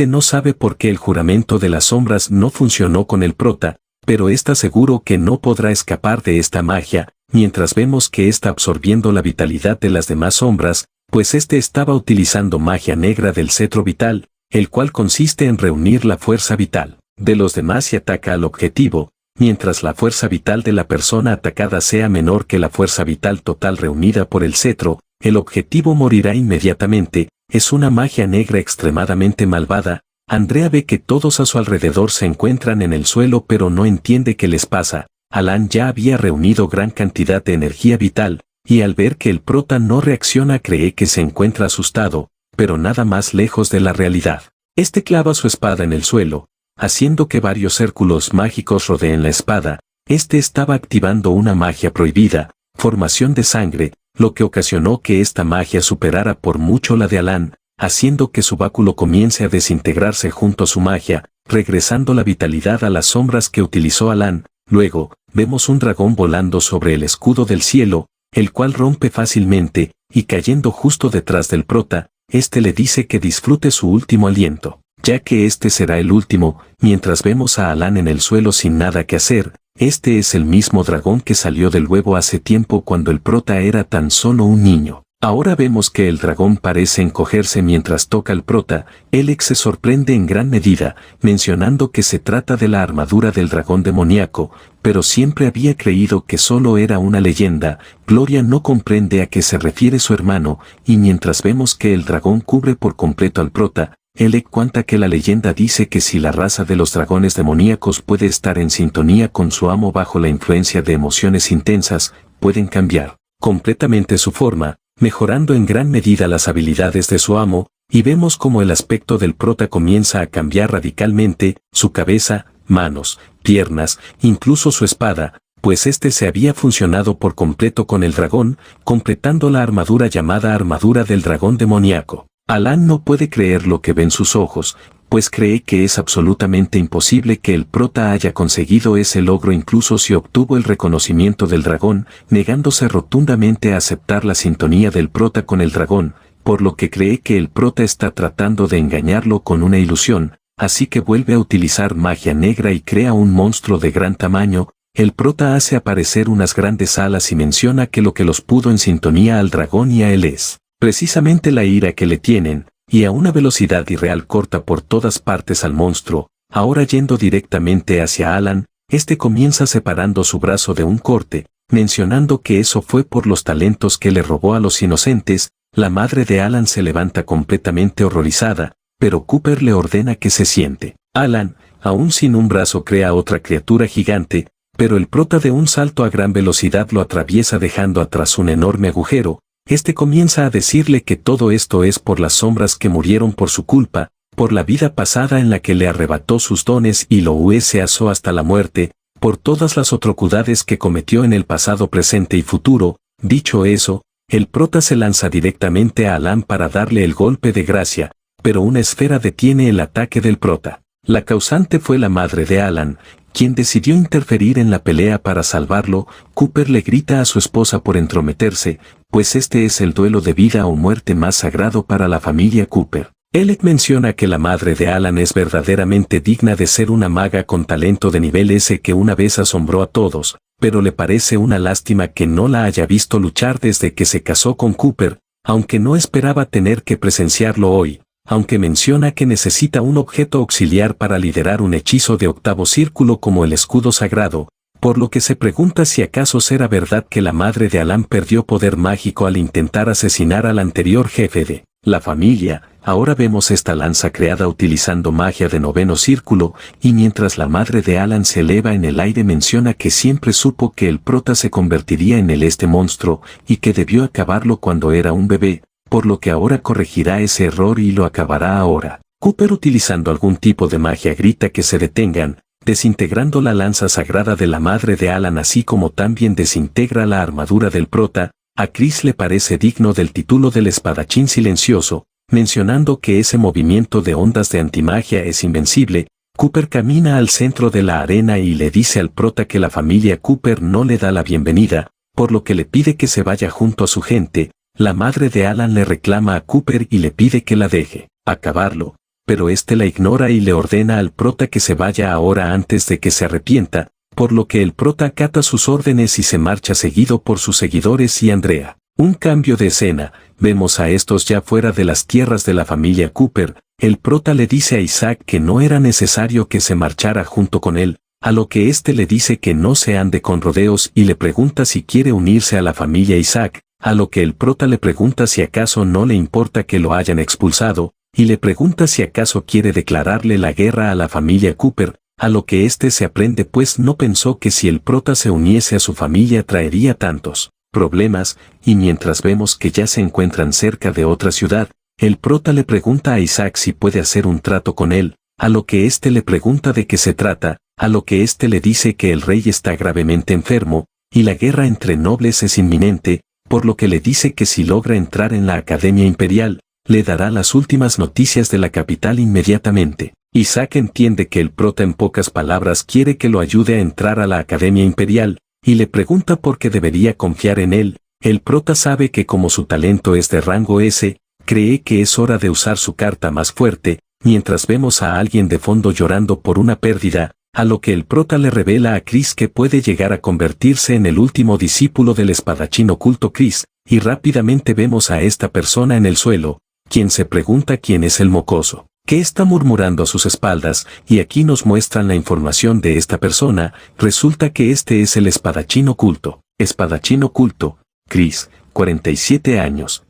No sabe por qué el juramento de las sombras no funcionó con el prota, pero está seguro que no podrá escapar de esta magia, mientras vemos que está absorbiendo la vitalidad de las demás sombras, pues estaba utilizando magia negra del cetro vital, el cual consiste en reunir la fuerza vital de los demás y ataca al objetivo, mientras la fuerza vital de la persona atacada sea menor que la fuerza vital total reunida por el cetro, el objetivo morirá inmediatamente. Es una magia negra extremadamente malvada. Andrea ve que todos a su alrededor se encuentran en el suelo pero no entiende qué les pasa. Alan ya había reunido gran cantidad de energía vital, y al ver que el prota no reacciona cree que se encuentra asustado, pero nada más lejos de la realidad. Este clava su espada en el suelo, haciendo que varios círculos mágicos rodeen la espada. Este estaba activando una magia prohibida, formación de sangre, lo que ocasionó que esta magia superara por mucho la de Alan, haciendo que su báculo comience a desintegrarse junto a su magia, regresando la vitalidad a las sombras que utilizó Alan. Luego, vemos un dragón volando sobre el escudo del cielo, el cual rompe fácilmente, y cayendo justo detrás del prota, este le dice que disfrute su último aliento, ya que este será el último. Mientras vemos a Alan en el suelo sin nada que hacer, este es el mismo dragón que salió del huevo hace tiempo cuando el prota era tan solo un niño. Ahora vemos que el dragón parece encogerse mientras toca al prota. Elec se sorprende en gran medida, mencionando que se trata de la armadura del dragón demoníaco, pero siempre había creído que solo era una leyenda. Gloria no comprende a qué se refiere su hermano, y mientras vemos que el dragón cubre por completo al prota, Elec cuenta que la leyenda dice que si la raza de los dragones demoníacos puede estar en sintonía con su amo bajo la influencia de emociones intensas, pueden cambiar completamente su forma, mejorando en gran medida las habilidades de su amo, y vemos como el aspecto del prota comienza a cambiar radicalmente, su cabeza, manos, piernas, incluso su espada, pues este se había funcionado por completo con el dragón, completando la armadura llamada armadura del dragón demoníaco. Alan no puede creer lo que ven sus ojos, pues cree que es absolutamente imposible que el prota haya conseguido ese logro incluso si obtuvo el reconocimiento del dragón, negándose rotundamente a aceptar la sintonía del prota con el dragón, por lo que cree que el prota está tratando de engañarlo con una ilusión, así que vuelve a utilizar magia negra y crea un monstruo de gran tamaño. El prota hace aparecer unas grandes alas y menciona que lo que los pudo en sintonía al dragón y a él es precisamente la ira que le tienen, y a una velocidad irreal corta por todas partes al monstruo. Ahora yendo directamente hacia Alan, este comienza separando su brazo de un corte, mencionando que eso fue por los talentos que le robó a los inocentes. La madre de Alan se levanta completamente horrorizada, pero Cooper le ordena que se siente. Alan, aún sin un brazo, crea otra criatura gigante, pero el prota de un salto a gran velocidad lo atraviesa dejando atrás un enorme agujero. Este comienza a decirle que todo esto es por las sombras que murieron por su culpa, por la vida pasada en la que le arrebató sus dones y lo asó hasta la muerte, por todas las atrocidades que cometió en el pasado, presente y futuro. Dicho eso, el prota se lanza directamente a Alan para darle el golpe de gracia, pero una esfera detiene el ataque del prota. La causante fue la madre de Alan, quien decidió interferir en la pelea para salvarlo. Cooper le grita a su esposa por entrometerse, pues este es el duelo de vida o muerte más sagrado para la familia Cooper. Elec menciona que la madre de Alan es verdaderamente digna de ser una maga con talento de nivel S que una vez asombró a todos, pero le parece una lástima que no la haya visto luchar desde que se casó con Cooper, aunque no esperaba tener que presenciarlo hoy. Aunque menciona que necesita un objeto auxiliar para liderar un hechizo de octavo círculo como el escudo sagrado, por lo que se pregunta si acaso será verdad que la madre de Alan perdió poder mágico al intentar asesinar al anterior jefe de la familia. Ahora vemos esta lanza creada utilizando magia de noveno círculo, y mientras la madre de Alan se eleva en el aire menciona que siempre supo que el prota se convertiría en este monstruo, y que debió acabarlo cuando era un bebé, por lo que ahora corregirá ese error y lo acabará ahora. Cooper, utilizando algún tipo de magia, grita que se detengan, desintegrando la lanza sagrada de la madre de Alan, así como también desintegra la armadura del prota. A Chris le parece digno del título del espadachín silencioso, mencionando que ese movimiento de ondas de antimagia es invencible. Cooper camina al centro de la arena y le dice al prota que la familia Cooper no le da la bienvenida, por lo que le pide que se vaya junto a su gente. La madre de Alan le reclama a Cooper y le pide que la deje acabarlo, pero este la ignora y le ordena al prota que se vaya ahora antes de que se arrepienta, por lo que el prota acata sus órdenes y se marcha seguido por sus seguidores y Andrea. Un cambio de escena, vemos a estos ya fuera de las tierras de la familia Cooper. El prota le dice a Isaac que no era necesario que se marchara junto con él, a lo que éste le dice que no se ande con rodeos y le pregunta si quiere unirse a la familia Isaac, a lo que el prota le pregunta si acaso no le importa que lo hayan expulsado. y le pregunta si acaso quiere declararle la guerra a la familia Cooper, a lo que éste se aprende pues no pensó que si el prota se uniese a su familia traería tantos problemas, y mientras vemos que ya se encuentran cerca de otra ciudad, el prota le pregunta a Isaac si puede hacer un trato con él, a lo que éste le pregunta de qué se trata, a lo que éste le dice que el rey está gravemente enfermo, y la guerra entre nobles es inminente, por lo que le dice que si logra entrar en la Academia Imperial, le dará las últimas noticias de la capital inmediatamente. Isaac entiende que el prota en pocas palabras quiere que lo ayude a entrar a la Academia Imperial, y le pregunta por qué debería confiar en él. El prota sabe que como su talento es de rango S, cree que es hora de usar su carta más fuerte, mientras vemos a alguien de fondo llorando por una pérdida, a lo que el prota le revela a Chris que puede llegar a convertirse en el último discípulo del espadachín oculto Chris, y rápidamente vemos a esta persona en el suelo, quien se pregunta quién es el mocoso, que está murmurando a sus espaldas, y aquí nos muestran la información de esta persona. Resulta que este es el espadachín oculto. Espadachín oculto, Chris, 47 años,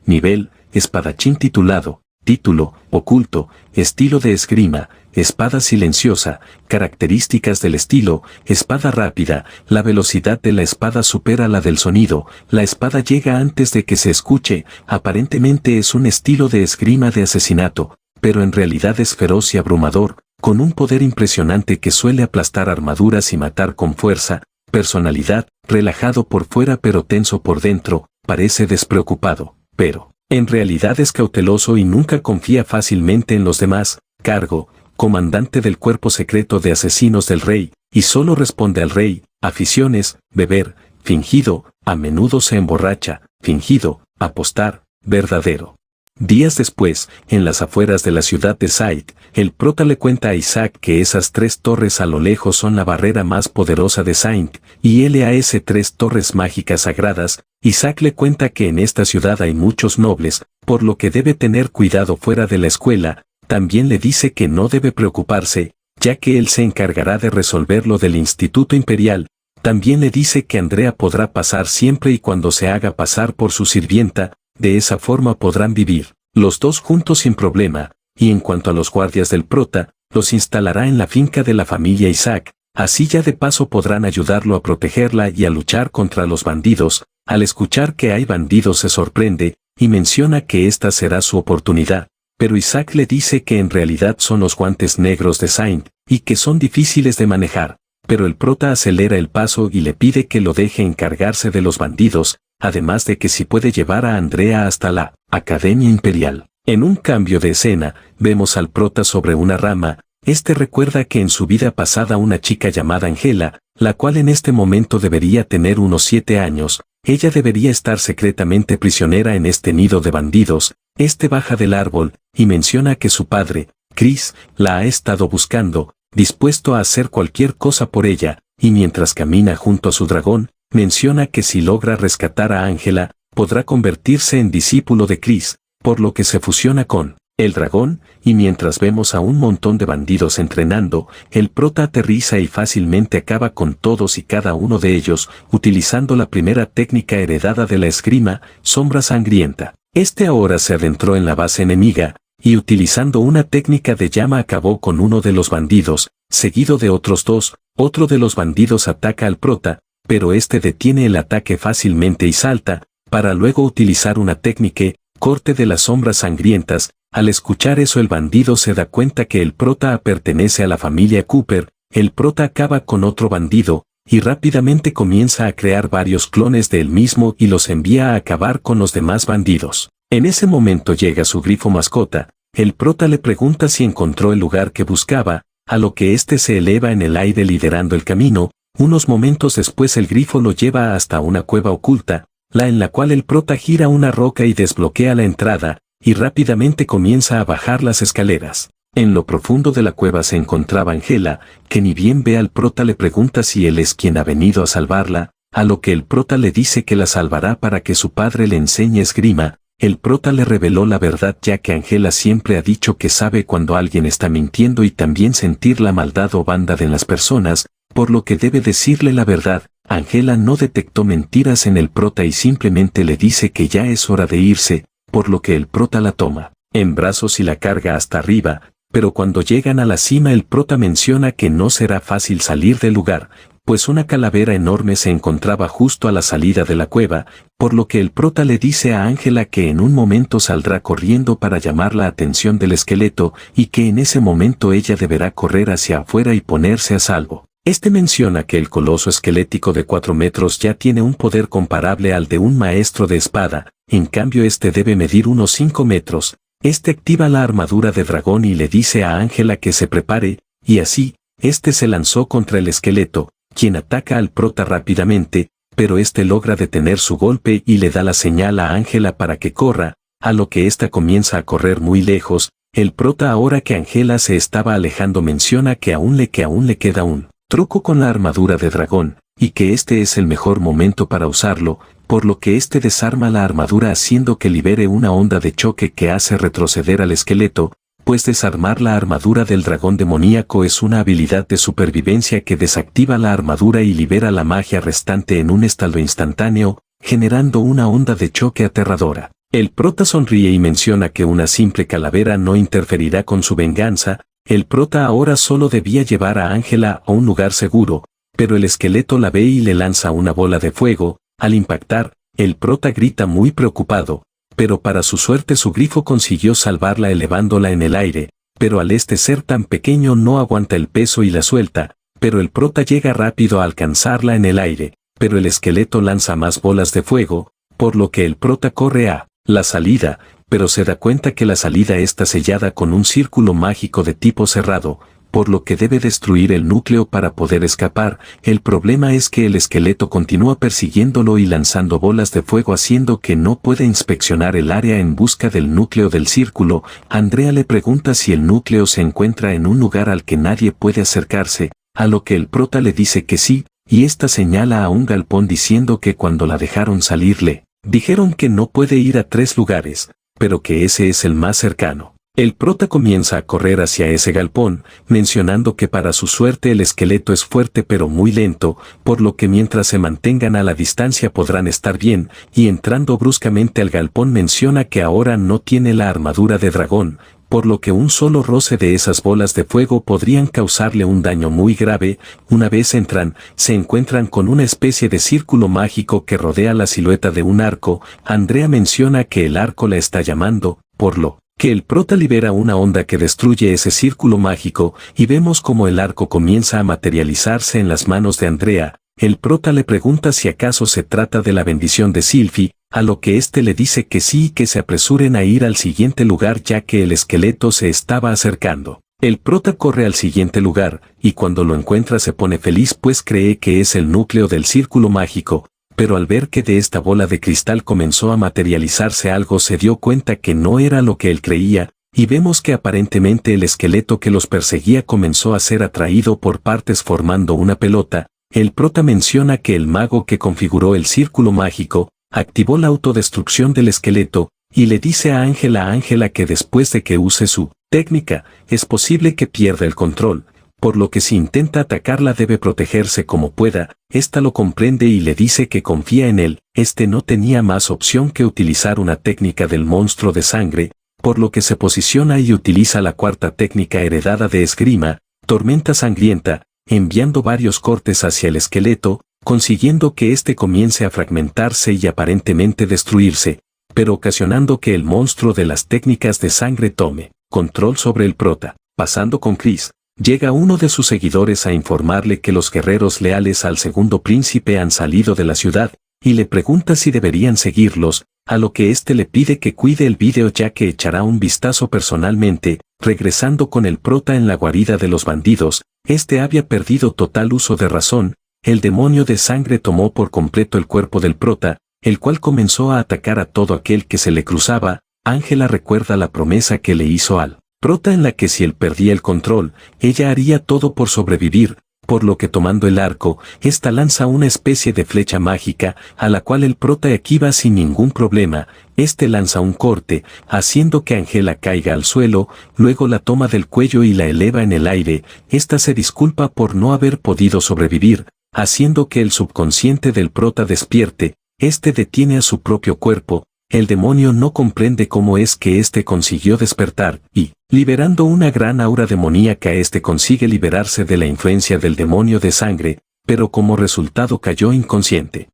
nivel, espadachín titulado, título, oculto, estilo de esgrima, espada silenciosa, características del estilo, espada rápida, la velocidad de la espada supera la del sonido, la espada llega antes de que se escuche, aparentemente es un estilo de esgrima de asesinato, pero en realidad es feroz y abrumador, con un poder impresionante que suele aplastar armaduras y matar con fuerza. Personalidad, relajado por fuera pero tenso por dentro, parece despreocupado, pero en realidad es cauteloso y nunca confía fácilmente en los demás. Cargo, comandante del cuerpo secreto de asesinos del rey, y solo responde al rey. Aficiones, beber, fingido, a menudo se emborracha, fingido, apostar, verdadero. Días después, en las afueras de la ciudad de Said, el prota le cuenta a Isaac que esas 3 torres a lo lejos son la barrera más poderosa de Said, y LAS 3 torres mágicas sagradas. Isaac le cuenta que en esta ciudad hay muchos nobles, por lo que debe tener cuidado fuera de la escuela. También le dice que no debe preocuparse, ya que él se encargará de resolver lo del Instituto Imperial. También le dice que Andrea podrá pasar siempre y cuando se haga pasar por su sirvienta. De esa forma podrán vivir los dos juntos sin problema, y en cuanto a los guardias del prota, los instalará en la finca de la familia Isaac, así ya de paso podrán ayudarlo a protegerla y a luchar contra los bandidos. Al escuchar que hay bandidos se sorprende, y menciona que esta será su oportunidad, pero Isaac le dice que en realidad son los guantes negros de Saint, y que son difíciles de manejar, pero el prota acelera el paso y le pide que lo deje encargarse de los bandidos, además de que si puede llevar a Andrea hasta la Academia Imperial. En un cambio de escena, vemos al prota sobre una rama. Este recuerda que en su vida pasada una chica llamada Angela, la cual en este momento debería tener unos 7 años, ella debería estar secretamente prisionera en este nido de bandidos. Este baja del árbol, y menciona que su padre, Chris, la ha estado buscando, dispuesto a hacer cualquier cosa por ella, y mientras camina junto a su dragón, menciona que si logra rescatar a Angela, podrá convertirse en discípulo de Chris, por lo que se fusiona con el dragón, y mientras vemos a un montón de bandidos entrenando, el prota aterriza y fácilmente acaba con todos y cada uno de ellos, utilizando la primera técnica heredada de la esgrima, sombra sangrienta. Este ahora se adentró en la base enemiga, y utilizando una técnica de llama acabó con uno de los bandidos, seguido de otros 2, otro de los bandidos ataca al prota, pero este detiene el ataque fácilmente y salta, para luego utilizar una técnica, corte de las sombras sangrientas. Al escuchar eso el bandido se da cuenta que el prota pertenece a la familia Cooper. El prota acaba con otro bandido, y rápidamente comienza a crear varios clones de él mismo y los envía a acabar con los demás bandidos. En ese momento llega su grifo mascota. El prota le pregunta si encontró el lugar que buscaba, a lo que éste se eleva en el aire liderando el camino. Unos momentos después el grifo lo lleva hasta una cueva oculta, en la cual el prota gira una roca y desbloquea la entrada, y rápidamente comienza a bajar las escaleras. En lo profundo de la cueva se encontraba Angela, que ni bien ve al prota le pregunta si él es quien ha venido a salvarla, a lo que el prota le dice que la salvará para que su padre le enseñe esgrima. El prota le reveló la verdad ya que Angela siempre ha dicho que sabe cuando alguien está mintiendo y también sentir la maldad o bondad en las personas, por lo que debe decirle la verdad. Angela no detectó mentiras en el prota y simplemente le dice que ya es hora de irse, por lo que el prota la toma. en brazos y la carga hasta arriba, pero cuando llegan a la cima el prota menciona que no será fácil salir del lugar, pues una calavera enorme se encontraba justo a la salida de la cueva, por lo que el prota le dice a Ángela que en un momento saldrá corriendo para llamar la atención del esqueleto y que en ese momento ella deberá correr hacia afuera y ponerse a salvo. Este menciona que el coloso esquelético de 4 metros ya tiene un poder comparable al de un maestro de espada, en cambio este debe medir unos 5 metros. Este activa la armadura de dragón y le dice a Ángela que se prepare, y así, este se lanzó contra el esqueleto, quien ataca al prota rápidamente, pero este logra detener su golpe y le da la señal a Ángela para que corra, a lo que ésta comienza a correr muy lejos. El prota, ahora que Ángela se estaba alejando, menciona que aún le queda un truco con la armadura de dragón, y que este es el mejor momento para usarlo, por lo que este desarma la armadura haciendo que libere una onda de choque que hace retroceder al esqueleto, pues desarmar la armadura del dragón demoníaco es una habilidad de supervivencia que desactiva la armadura y libera la magia restante en un estado instantáneo, generando una onda de choque aterradora. El prota sonríe y menciona que una simple calavera no interferirá con su venganza. El prota ahora solo debía llevar a Ángela a un lugar seguro, pero el esqueleto la ve y le lanza una bola de fuego. Al impactar, el prota grita muy preocupado, pero para su suerte su grifo consiguió salvarla elevándola en el aire, pero al ser tan pequeño no aguanta el peso y la suelta, pero el prota llega rápido a alcanzarla en el aire, pero el esqueleto lanza más bolas de fuego, por lo que el prota corre a la salida, pero se da cuenta que la salida está sellada con un círculo mágico de tipo cerrado, por lo que debe destruir el núcleo para poder escapar. El problema es que el esqueleto continúa persiguiéndolo y lanzando bolas de fuego haciendo que no pueda inspeccionar el área en busca del núcleo del círculo. Andrea le pregunta si el núcleo se encuentra en un lugar al que nadie puede acercarse, a lo que el prota le dice que sí, y esta señala a un galpón diciendo que cuando la dejaron salir le dijeron que no puede ir a 3 lugares, pero que ese es el más cercano. El prota comienza a correr hacia ese galpón, mencionando que para su suerte el esqueleto es fuerte pero muy lento, por lo que mientras se mantengan a la distancia podrán estar bien, y entrando bruscamente al galpón menciona que ahora no tiene la armadura de dragón, por lo que un solo roce de esas bolas de fuego podrían causarle un daño muy grave. Una vez entran, se encuentran con una especie de círculo mágico que rodea la silueta de un arco. Andrea menciona que el arco la está llamando, por lo que el prota libera una onda que destruye ese círculo mágico, y vemos como el arco comienza a materializarse en las manos de Andrea. El prota le pregunta si acaso se trata de la bendición de Sylvie, a lo que éste le dice que sí y que se apresuren a ir al siguiente lugar ya que el esqueleto se estaba acercando. El prota corre al siguiente lugar, y cuando lo encuentra se pone feliz pues cree que es el núcleo del círculo mágico, pero al ver que de esta bola de cristal comenzó a materializarse algo se dio cuenta que no era lo que él creía, y vemos que aparentemente el esqueleto que los perseguía comenzó a ser atraído por partes formando una pelota. El prota menciona que el mago que configuró el círculo mágico activó la autodestrucción del esqueleto, y le dice a Ángela que después de que use su técnica, es posible que pierda el control, por lo que si intenta atacarla debe protegerse como pueda. Esta lo comprende y le dice que confía en él. Este no tenía más opción que utilizar una técnica del monstruo de sangre, por lo que se posiciona y utiliza la cuarta técnica heredada de esgrima, tormenta sangrienta, enviando varios cortes hacia el esqueleto, consiguiendo que éste comience a fragmentarse y aparentemente destruirse, pero ocasionando que el monstruo de las técnicas de sangre tome control sobre el prota. Pasando con Chris, llega uno de sus seguidores a informarle que los guerreros leales al segundo príncipe han salido de la ciudad, y le pregunta si deberían seguirlos, a lo que éste le pide que cuide el vídeo ya que echará un vistazo personalmente. Regresando con el prota en la guarida de los bandidos, este había perdido total uso de razón. El demonio de sangre tomó por completo el cuerpo del prota, el cual comenzó a atacar a todo aquel que se le cruzaba. Ángela recuerda la promesa que le hizo al prota en la que si él perdía el control, ella haría todo por sobrevivir, por lo que tomando el arco, esta lanza una especie de flecha mágica, a la cual el prota esquiva sin ningún problema. Este lanza un corte, haciendo que Ángela caiga al suelo, luego la toma del cuello y la eleva en el aire. Esta se disculpa por no haber podido sobrevivir, haciendo que el subconsciente del prota despierte. Este detiene a su propio cuerpo, El demonio no comprende cómo es que éste consiguió despertar, y, liberando una gran aura demoníaca, éste consigue liberarse de la influencia del demonio de sangre, pero como resultado cayó inconsciente.